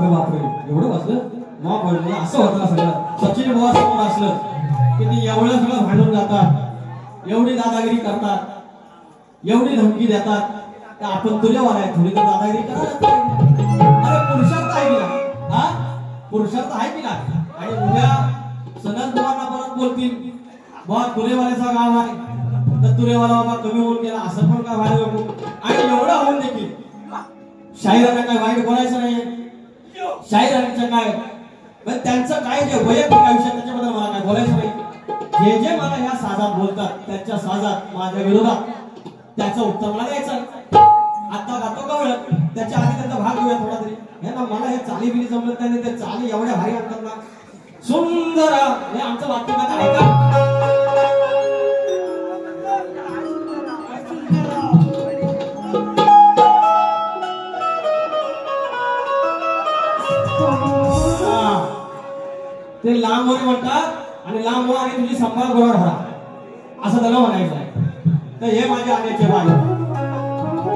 अरे बापरे एवढं वाचलं मग पडलं असं होतं सगळं सचिन बुवा समोर असलं की ते एवढं सगळं भांडून जातात एवढी दादागिरी करतात एवढी धमकी देतात तर आपण तुझ्यावाला आहे थोडी तर दादागिरी करा अरे पुरुषार्थ आहे की ना हा पुरुषार्थ आहे की ना आणि उद्या सनद बुवांना परत बोलतील बुवा तुरेवाल्याचा गाव आहे तर तुरेवाला बाबा कमी होऊन गेला असं पण काय व्हायला नको आणि एवढं होऊन देखील शाहिरांना काय वाईट बोलायचं नाही शाहिरांचं काय पण त्यांचं काय जे वैयक्तिक आयुष्य त्याच्याबद्दल मला काय बोलायचं नाही जे जे मला या साजात बोलतात त्यांच्या साजात माझ्या विरोधात त्याचं उत्तर मला द्यायचं आता गातो कळलं त्याच्या आधी त्यांचा भाग घेऊया थोडा तरी हे ना मला हे चाली बिली जमत नाही ते चाली एवढ्या भारी आणतात ना सुंदर हे आमचं वाक्य काय ऐका ते लांब मोरी म्हणतात आणि लांब मोर आणि तुझी संभाळ गोड भरा असं त्याला म्हणायचं आहे तर हे माझ्या आण्याचे बाय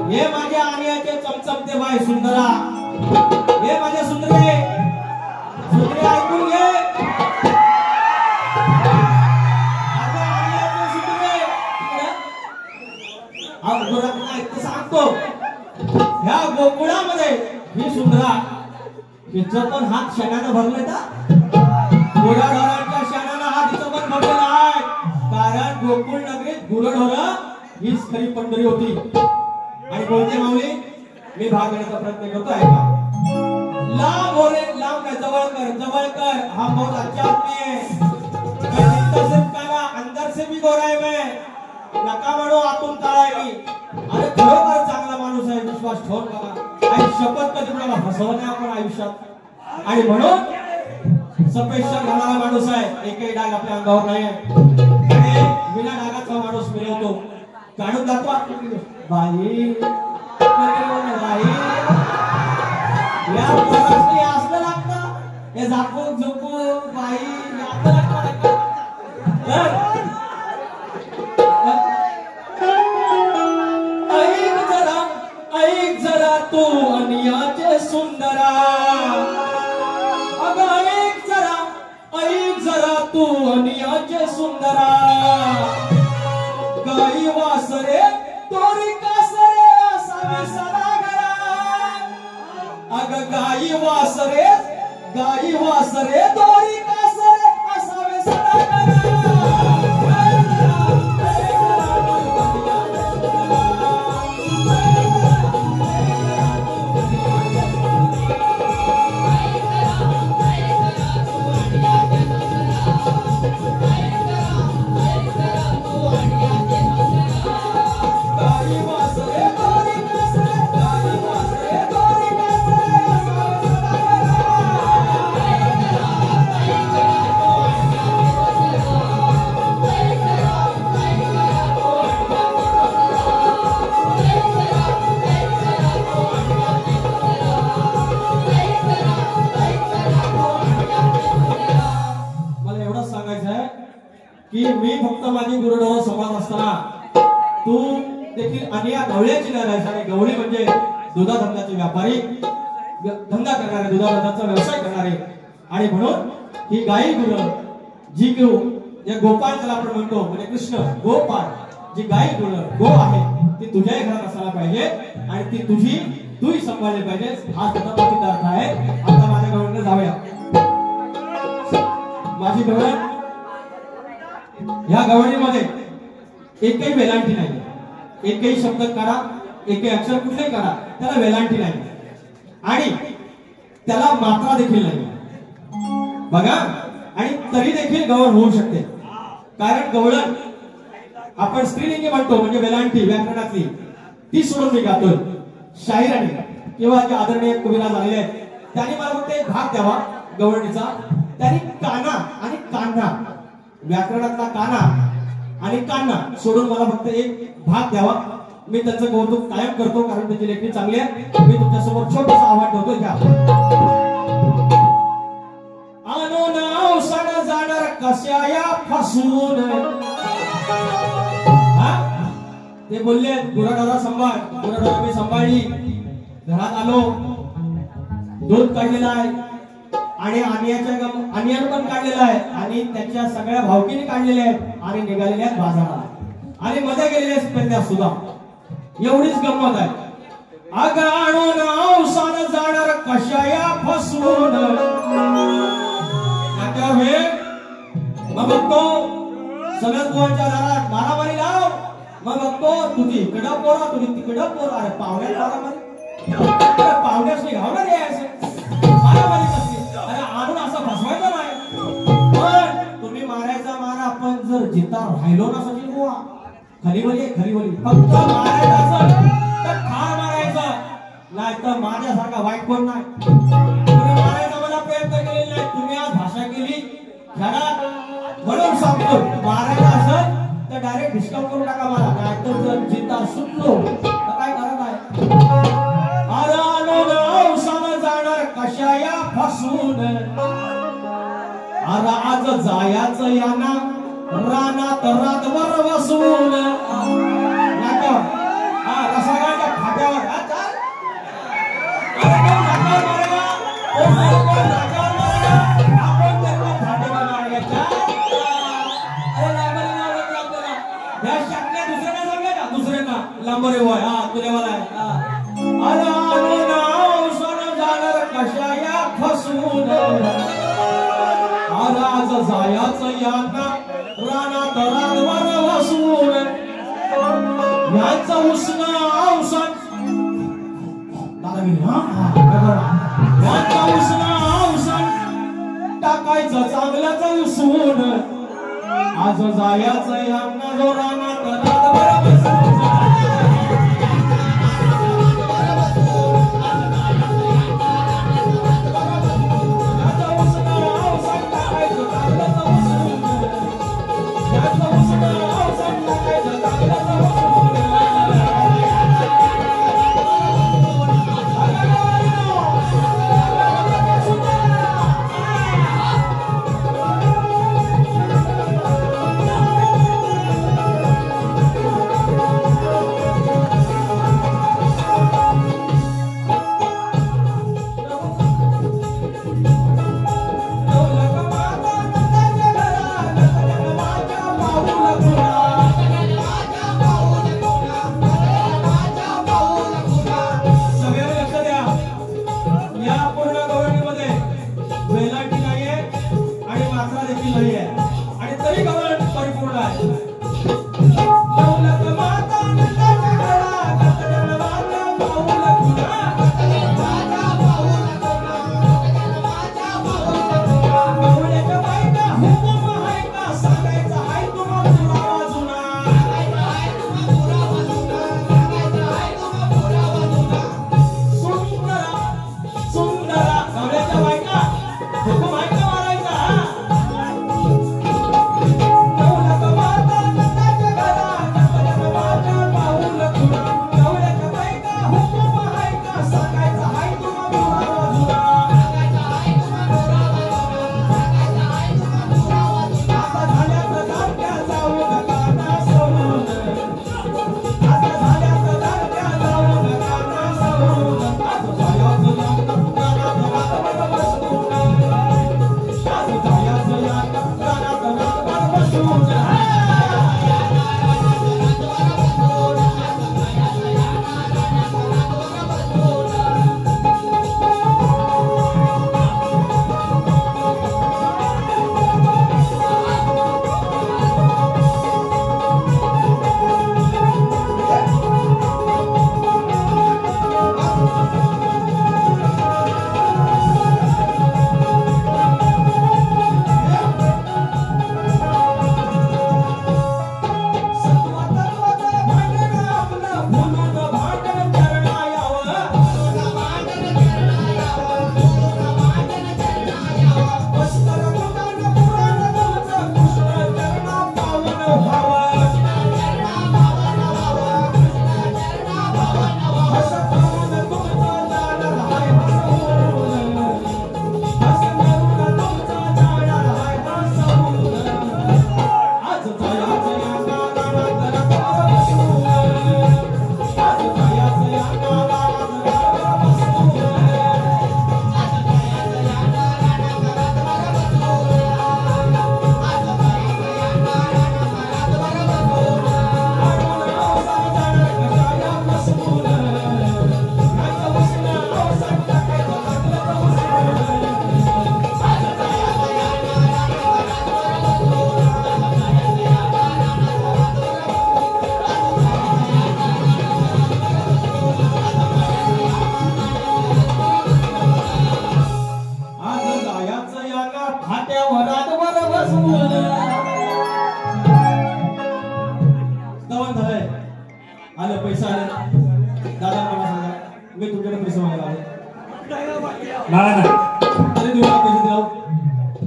हे माझ्या आण्याचे चमचमते बाय सुंदरा हे माझे सुंदरे सुंदरे ऐकून घे सांगतो ह्या गोकुळामध्ये ही सुंदरा हिचं पण हात शेणानं भरलंय का गुराढोरांच्या शेणानं हात हिचं पण भरलेला आहे कारण गोकुळ नगरीत गुरढोर हीच खरी पंढरी होती आणि बोलते माऊली मी भाग घेण्याचा प्रयत्न करतो आहे का लांब हो रे लांब नाही जवळ कर हम बहुत अच्छा आदमी है मैं दिखता सिर्फ काला अंदर से भी गोरा है मैं नका म्हणू आतून काळा आहे मी अरे खरोखर चांगला माणूस आहे विश्वास ठेवून बघा आणि शपथ कधी मला फसवलं नाही आपण आयुष्यात आणि म्हणून सपेशर घालणारा माणूस आहे एकही डाग आपल्या अंगावर नाही आणि विना डागाचा माणूस मिळवतो काढून दाखवा बाई या पोरासनी असलं लागतं हे झापूक झोपूक बाई असलं लागतं ऐक जरा तू अनियाचे सुंदरा अगं ऐक जरा तू अनियाचे सुंदरा गाई वासरे तोरी कासरे असावे सदा घरा अगं गाई वासरे तोरी कासरे असावे सदा घरा की मी फक्त माझी गुरुढोर समाज असताना तू देखील अनिया गवळ्याची नाराज आणि गवळी म्हणजे दुधा धंद्याचे व्यापारी धंदा करणारे दुधा धंद्याचा व्यवसाय करणारे आणि म्हणून ही गाई गुरं जी घेऊ या गोपाळ ज्याला आपण म्हणतो म्हणजे कृष्ण गोपाळ जी गाई गुरं गो आहे ती तुझ्याही घरात असायला पाहिजे आणि ती तूही सांभाळली पाहिजे हा स्वतः अर्थ आहे आता माझ्या गवळीने जाऊया माझी गवळ या गवळीमध्ये एकही वेलांटी नाही एकही शब्द करा एकही अक्षर कुठले करा त्याला वेलांटी नाही आणि त्याला मात्रा देखील नाही बघा आणि तरी देखील गवळ होऊ शकते कारण गवळण आपण स्त्रीलिंगी म्हणतो म्हणजे वेलांटी व्याकरणातली ती सोडून मी गातोय शाहिराने किंवा जे आदरणीय कविरा झालेले आहेत त्यांनी मला फक्त एक भाग द्यावा गवळणीचा त्यांनी काना आणि कान्हा व्याकरणातला काना आणि कान्हा सोडून मला फक्त एक भाग द्यावा मी त्याचं कौतुक कायम करतो कारण त्याची लेखणी चांगली आहे मी तुमच्यासमोर छोटंसं आव्हान ठेवतो घ्या आनो नाव सण जाणार कशाया फसून ते बोलले गुराढोरा सांभाळ गुराढोरा मी सांभाळली घरात आलो दूध काढलेलं आहे आणि अनियान पण काढलेलं आहे आणि त्याच्या सगळ्या भावकीने काढलेले आहेत आणि निघालेले आहेत बाजारात आणि मध्ये गेलेले आहेत पेंड्या सुद्धा. एवढीच गंमत आहे. अग आणून औसान जाणार कशाया फसवून हे मग बघतो सगळ्यात पोरांच्या दारात मारामारी लाव. मग बघतो तुझी इकडं पोरा तुझी तिकडं पोरा. अरे पाहुण्यात मारामारी पाहुण्यास घावणार यायचं मारामारी कसली. अरे आणून असं फसवायचं नाही. पण तुम्ही मारायचा मारा आपण जर जिता राहिलो ना सचिन बुवा खरीवली फक्त मारायचं असेल तर ठार मारायचं नाही तर माझ्यासारखा वाईट कोण नाही. तुम्ही मारायचा मला प्रयत्न केलेला नाही. तुम्ही आज भाषा केली म्हणून सांगतो मारायला असेल तर डायरेक्ट डिस्काउंट करून टाका मला. नाही तर जर जिता सुटलो तर काय करत आहे. अरे जाणार कशाया फसून अरे आज जायाचं याना रानात रातभर बसून रसाळ्याच्या फाट्यावर दुसऱ्यांना लांबरे वय हा तुझ्यावाला जाणार कशाया फसून आज जायाचं याना रानात रातभर बसून यांचा उष्ण औषण यांचा उष्ण औषण टाकायचं चांगल्याच उसून आज जायाचं यांना जो रानात रातभर बसून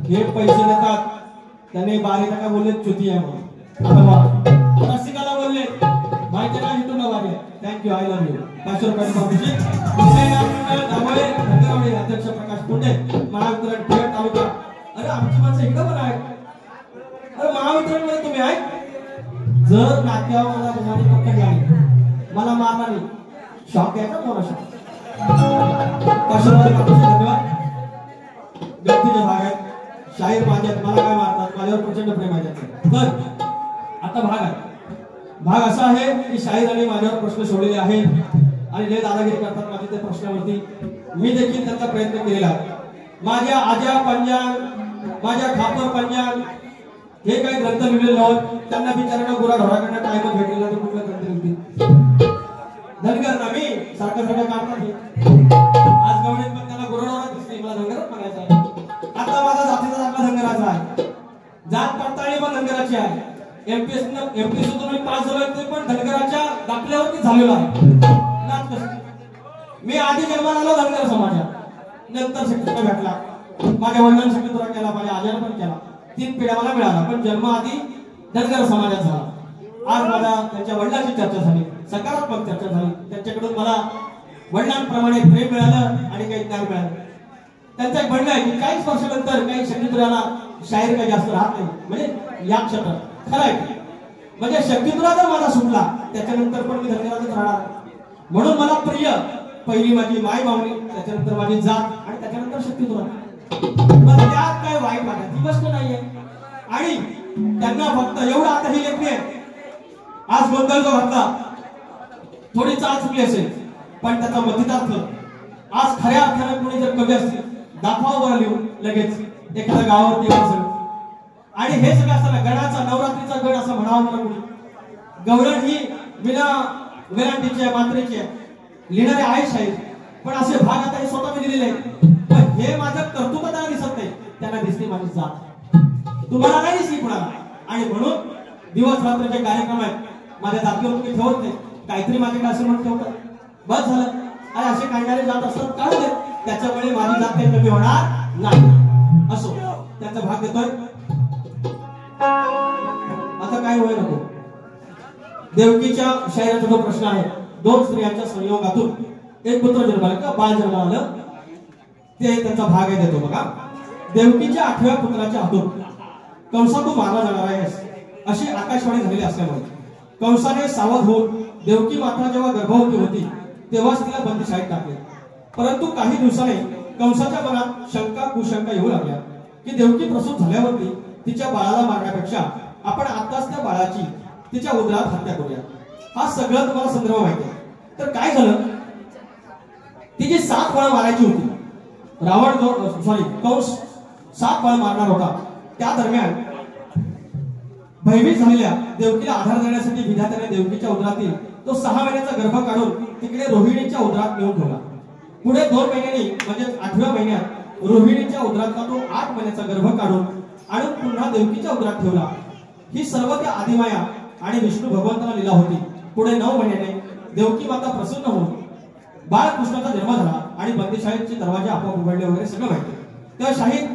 हे पैसे देतात त्याने बारीला काय बोलले चुती आहे म्हणून. आता रसिकाला बोलले माहिती नाही इथून Nauvari thank you I love you 500 रुपये बाबूजी. त्यामुळे धनगरवाडी अध्यक्ष प्रकाश पुंडे महावितरण पेठ तालुका. अरे आमची माणसं इकडं पण आहेत. अरे महावितरण मध्ये तुम्ही आहे. जर नाट्यावर मला गुन्हाने पकडली आली मला मारणार नाही. शॉक आहे का कोणा शॉक. 500 रुपये बाबूजी धन्यवाद. व्यक्तीचे भाग आहेत. शाहीर माझ्यात मला काय मारतात माझ्यावर प्रचंड प्रेम आहे त्याचं. तर आता भाग आहे. भाग असा आहे की शाहीरांनी माझ्यावर प्रश्न सोडलेले आहेत आणि लय दादागिरी करतात माझ्या त्या प्रश्नावरती. मी देखील त्यांचा प्रयत्न केलेला आहे. माझ्या आजा पंजाब माझ्या खापर पंजाब हे काही ग्रंथ लिहिलेले नव्हते. त्यांना बिचारांना गुरा ढोराकडनं टाइम भेटलेला तर कुठला ग्रंथ लिहितील. धनगर ना मी सारखं काम करते. आज गवडीत पण त्यांना गुरा ढोरा दिसते. मला धनगरच म्हणायचं आहे. आता माझा जातीचा दाखला धनगराचा आहे. जात पडताळणी पण धनगराची आहे. एमपीएससी तुम्ही पास झालोय ते पण धनगराच्या दाखल्यावरती झालेला आहे. मी आधी जन्माला आलो धनगर समाजात. नंतर शिक्षण भेटला. माझ्या वडिलांनी शिक्षण केला माझ्या आजाला पण केला. 3 पिढ्या मला मिळाला पण जन्म आधी धनगर समाजात झाला. आज मला त्यांच्या वडिलांची चर्चा झाली सकारात्मक चर्चा झाली. त्यांच्याकडून मला वडिलांप्रमाणे प्रेम मिळालं आणि काही ज्ञान मिळालं. त्यांचं एक म्हणणं आहे की काही वर्षानंतर काही शक्तिधराला शाहीर काही जास्त राहत नाही म्हणजे या क्षेत्रात खरं आहे. म्हणजे शक्तिधरा जर मला सुटला त्याच्यानंतर पण मी धनगरातच राहणार. म्हणून मला प्रिय पहिली माझी माय मावणी त्याच्यानंतर माझी जात आणि त्याच्यानंतर शक्तिधरा. पण त्यात काय वाईट वाटत ती गोष्ट नाहीये. आणि त्यांना फक्त एवढं आता ही लेखणी आहे. आज गोंधळ जो घातला थोडी चाल चुकली असेल पण त्याचा मतितार्थ आज खऱ्या अर्थाने कोणी जर कवी असतील दाखवावर लिहून लगेच एखाद्या गावावरती सगळं. आणि हे सगळं असताना गणाचा नवरात्रीचा गण असं म्हणावं मला कोणी. गवरण ही विना विरांटीची आहे मात्रेची आहे. लिहिणारे आहे शाहीर पण असे भाग आता हे स्वतः मी लिहिलेले आहेत. पण हे माझं कर्तृत्व त्यांना दिसत नाही. त्यांना दिसते माझी जात. तुम्हाला नाही दिसली कुणाला. आणि म्हणून दिवस रात्रीचे कार्यक्रम आहेत माझ्या जातीवर तुम्ही ठेवत नाही. काहीतरी माझ्याकडे असं म्हणून ठेवतात बस झालं. आणि असे काढणारे जात असतात काढू दे. त्याच्यामुळे माझी जात काही कमी होणार नाही. असो त्याचा भाग देतोय. आता काय होय नको. देवकीच्या शाहिराचा जो प्रश्न आहे 2 स्त्रियांच्या संयोगातून एक पुत्र जन्माला का बाळ जन्माला ते त्यांचा भाग आहे देतो बघा. देवकीच्या 8व्या पुत्राच्या हातून कंसा तू मारला जाणार आहेस अशी आकाशवाणी झालेली असल्यामुळे कंसाने सावध होऊन देवकी माता जेव्हा गर्भवती होती तेव्हाच तिला बंदीशाळेत टाकले. परंतु काही दिवसांनी कंसाच्या मनात शंका कुशंका येऊ लागल्या की देवकी प्रसूत झाल्यावरती तिच्या बाळाला मारण्यापेक्षा आपण आताच त्या बाळाची तिच्या उदरात हत्या करूया. हा सगळं तुम्हाला संदर्भ माहिती आहे. तर काय झालं तिची 7 बाळं मारायची होती. रावण जो कंस 7 बाळं मारणार होता. त्या दरम्यान भयभीत झालेल्या देवकीला आधार देण्यासाठी विधात्याने देवकीच्या उदरातील तो 6 महिन्याचा गर्भ काढून तिकडे रोहिणीच्या उदरात नेऊन ठेवला. पुढे 2 महिन्यांनी म्हणजे 8व्या महिन्यात रोहिणीच्या उदरातला तो 8 महिन्याचा गर्भ काढून आणि पुन्हा देवकीच्या उदरात ठेवला. ही सर्व त्या आदिमाया आणि विष्णू भगवंताला लीला होती. पुढे 9 महिन्याने देवकी माता प्रसन्न होऊन बाळकृष्णाचा जन्म झाला आणि बंदीशाळेचे दरवाजे आपोआप उघडले वगैरे सगळं माहिती. तेव्हा शाहीर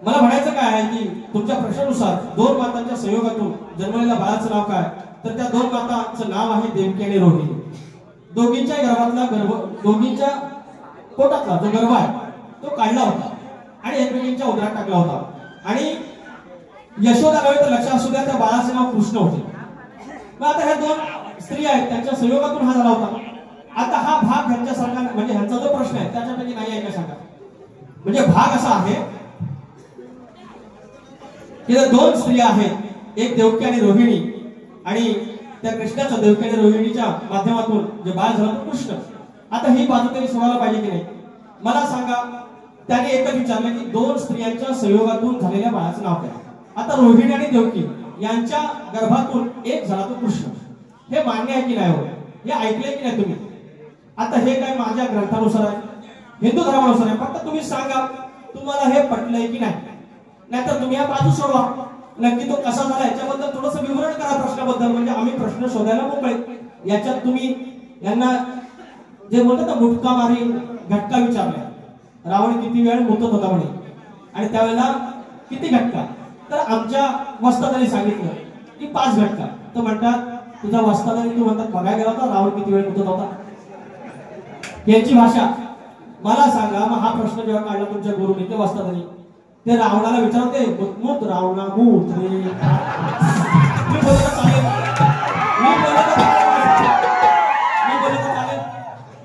मला म्हणायचं काय आहे की तुमच्या प्रश्नानुसार 2 मातांच्या संयोगातून जन्मलेल्या बाळाचं नाव काय तर त्या 2 मातांचं नाव आहे देवकी आणि रोहिणी. दोघींच्या गर्भातला दोघींच्या पोटातला जो गर्भ आहे तो काढला होता आणि एकमेकींच्या उदरात टाकला होता. आणि यशोदा नव्हे तर लक्षात असू द्या त्या बाळाचे नाव कृष्ण होते. मग आता ह्या 2 स्त्री आहेत त्यांच्या संयोगातून हा झाला होता. आता हा भाग ह्यांच्यासारखा म्हणजे ह्यांचा जो प्रश्न आहे त्याच्यापैकी नाही आहे का सांगा. म्हणजे भाग असा आहे की 2 स्त्रिया आहेत एक देवकी आणि रोहिणी आणि त्या कृष्णाच्या देवकी आणि रोहिणीच्या माध्यमातून जे बाळ झालं तो कृष्ण. आता ही बाजू तरी सोडायला पाहिजे की नाही मला सांगा. त्याने एकच विचारलं की 2 स्त्रियांच्या संयोगातून झालेल्या बाळाचं नाव काय. आता रोहिणी आणि देवकी यांच्या गर्भातून एक झाला तो कृष्ण. हे मान्य आहे की नाही हो हे ऐकले की नाही तुम्ही. आता हे काय माझ्या ग्रंथानुसार आहे हिंदू धर्मानुसार आहे. फक्त तुम्ही सांगा तुम्हाला हे पटलंय की नाही. नाहीतर तुम्ही या बाजू सोडवा नक्की तो कसा झाला याच्याबद्दल थोडंसं विवरण करा प्रश्नाबद्दल. म्हणजे आम्ही प्रश्न शोधायला मोकळे. याच्यात तुम्ही यांना जे बोलतात ना मुटका मारी घटका विचारला रावण किती वेळ मुतत होता म्हणे आणि त्यावेळेला किती घटका, तर आमच्या वस्तादाने सांगितलं की 5 घटका. तर म्हणतात तुझा वस्तादाने, तू म्हणतात बघायला गेला होता रावण किती वेळ मुतत होता, यांची भाषा. मला सांगा, मग हा प्रश्न जेव्हा काढला तुमच्या गुरुनी ते वस्तादाने, ते रावणाला विचारते मूत रावणा मूत रे. मी बोलतो चालेल, मी बोलतो चालेल,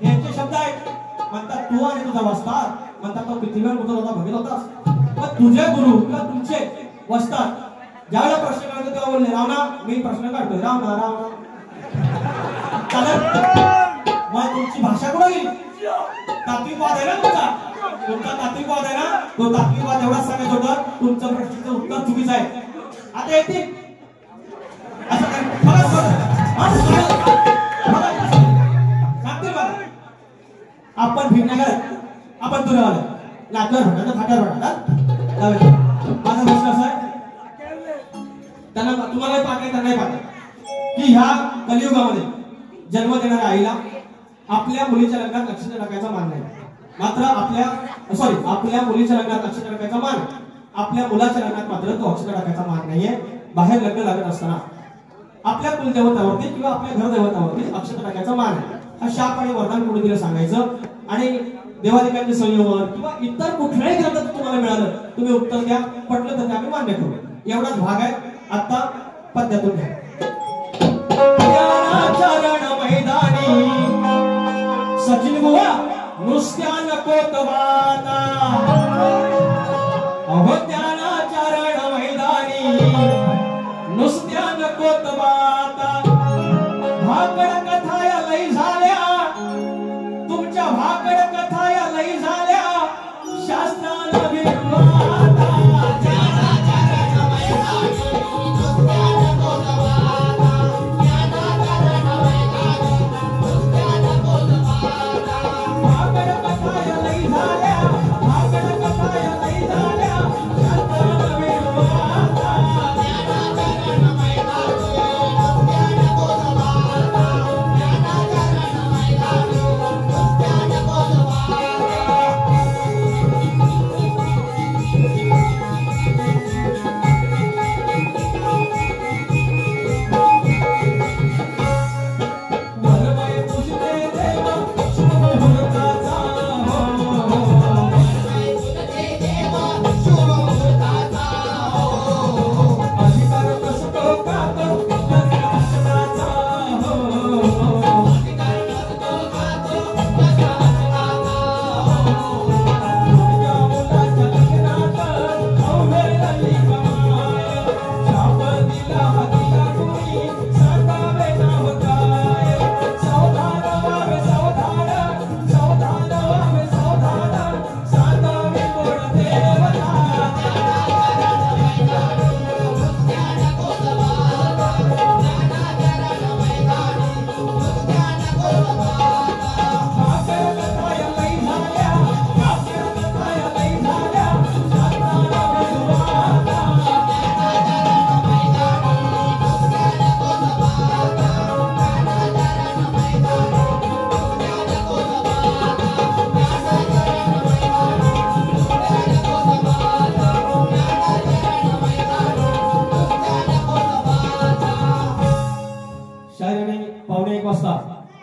यांचे शब्द आहेत. म्हणतात तू आणि तुझा वस्ताद, म्हणतात तो किती वेळ मुतत होता बघित होतास. मग तुझे गुरु किंवा तुमचे वस्ताद ज्यावेळेला प्रश्न काढतो तेव्हा बोलले रावणा, मी प्रश्न काढतोय रावणा रावणा चालेल. मग तुमची भाषा कुठं गेली? तात्विकवाद आहे ना तुमचा तात्विकवाद आहे ना, तो तात्विकवाद एवढाच सांगायचं होतं तुमचं प्रश्नाचं उत्तर चुकीचं आहे. आता येते असं सांगते बघा, आपण फिरण्याकडे आपण तुला आलं नाटक म्हणतात फाट्यावर म्हणतात. माझा प्रश्न असा आहे, त्यांना तुम्हालाही पाहत त्यांनाही पाहत की ह्या कलियुगामध्ये जन्म देणाऱ्या आईला आपल्या मुलीच्या लग्नात अक्षता टाकायचा मान नाही, मात्र आपल्या मुलीच्या लग्नात अक्षता टाकायचा मान, आपल्या मुलाच्या लग्नात मात्र तो अक्षता टाकायचा मान नाहीये. बाहेर लग्न लागत असताना आपल्या कुलदेवतावरती किंवा आपल्या घरदेवतावरती अक्षता टाकायचा मान आहे. हा शाप आणि वरदान कोणी दिलं सांगायचं, आणि देवादिकांचे संयमवर किंवा इतर कुठल्याही ग्रंथात तुम्हाला मिळालं तुम्ही उत्तर द्या, पटलं तर आम्ही मान्य करू. एवढाच भाग आहे. आता पद्यातून घ्या. मैदानी सचिन बुवा नुसत्या नकोतवाता, अहो ज्ञानाचरण मैदानी नुसत्या नकोतवाता. भाकड कथा या लई झाल्या, तुमच्या भाकड कथा या लई झाल्या, शास्त्राला विरोधाता.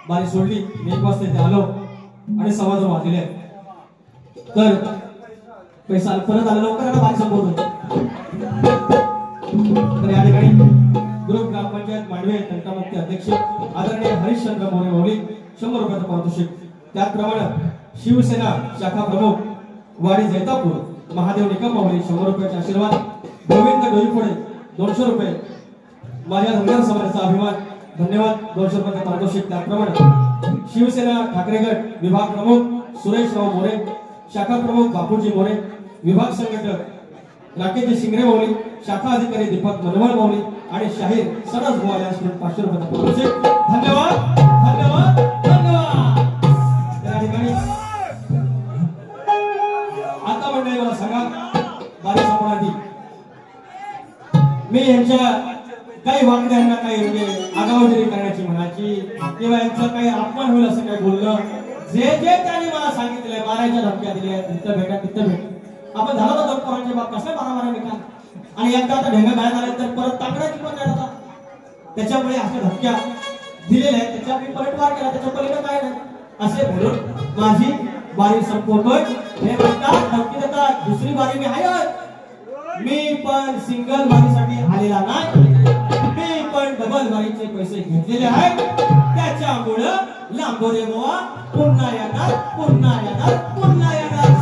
बारी सोडली, 1 वाजता इथे आलो आणि 2:15 वाजले. तर पैसा परत आला लवकर, आता बारी संपवतो. तर या ठिकाणी ग्रुप ग्रामपंचायत मांडवे तंटामुक्ती अध्यक्ष आदरणीय हरिश्चंद्र मोरे मौली 100 रुपयाचं पारितोषिक. त्याचप्रमाणे शिवसेना शाखा प्रमुख वाडी जैतापूर महादेव निकम मौली 100 रुपयाचे आशीर्वाद. गोविंद डोईफोडे 200 रुपये. माझ्या धनगर समाजाचा अभिमान, धन्यवाद. 200 रुपयाचे पारितोषिक. त्याचप्रमाणे शिवसेना ठाकरेगड विभाग प्रमुख सुरेशराव मोरे, शाखा प्रमुख बापूजी मोरे, विभाग संघटक राकेश शिंगरे मौली, शाखा अधिकारी दीपक मनवळ मौली आणि शाहीर सरस गोवाल यांना 500 रुपयाचा पारितोषिक. धन्यवाद धन्यवाद धन्यवाद. त्या ठिकाणी आता मंडळी मला सांगा, बारी संपण्याआधी मी यांच्या काही वागण्यांना काही म्हणजे आगाऊगिरी करण्याची म्हणायची किंवा यांचं काही अपमान होईल असं काही बोललं, जे जे त्यांनी मला सांगितलंय, मारायच्या धमक्या दिल्या, तिथं भेटा तिथं भेट, आपण झाला होता पोरांचे बाप कसले मारा निकाल आणि एकदा आता ढेंगा गायला आले तर परत तांगड्याची पण नाही आता त्याच्यामुळे अशा धक्क्या दिलेल्या आहेत त्याच्या मी पलटवार केला त्याच्या पलीकडे काय नाही असे बोलून माझी बारी संपवतोय हे म्हणतात धमकी देतात दुसरी बारी मी आहे मी पण सिंगल बारीसाठी आलेला नाही मी पण डबल बारीचे पैसे घेतलेले आहेत त्याच्यामुळं लांबोरे बोवा पुन्हा येणार पुन्हा येणार पुन्हा येणार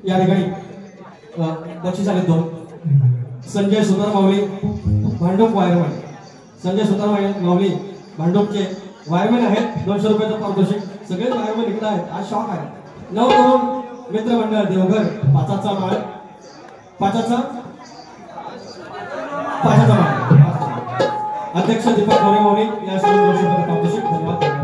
या ठिकाणी बक्षीस आले दोन संजय सुतार माऊली भांडूप वायरमॅन संजय सुतार माऊली भांडूपचे वायरमॅन आहेत 200 रुपयाचं पारितोषिक सगळेच वायरमॅन इकडे आहेत आज शॉक आहे 9 तरुण मित्रमंडळ देवघर पाचाचा माळ अध्यक्ष दीपक मोरे माऊली या 200 रुपयाचं पारितोषिक धन्यवाद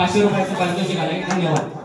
500 रुपयाचं पारितोषिक आलंय. धन्यवाद.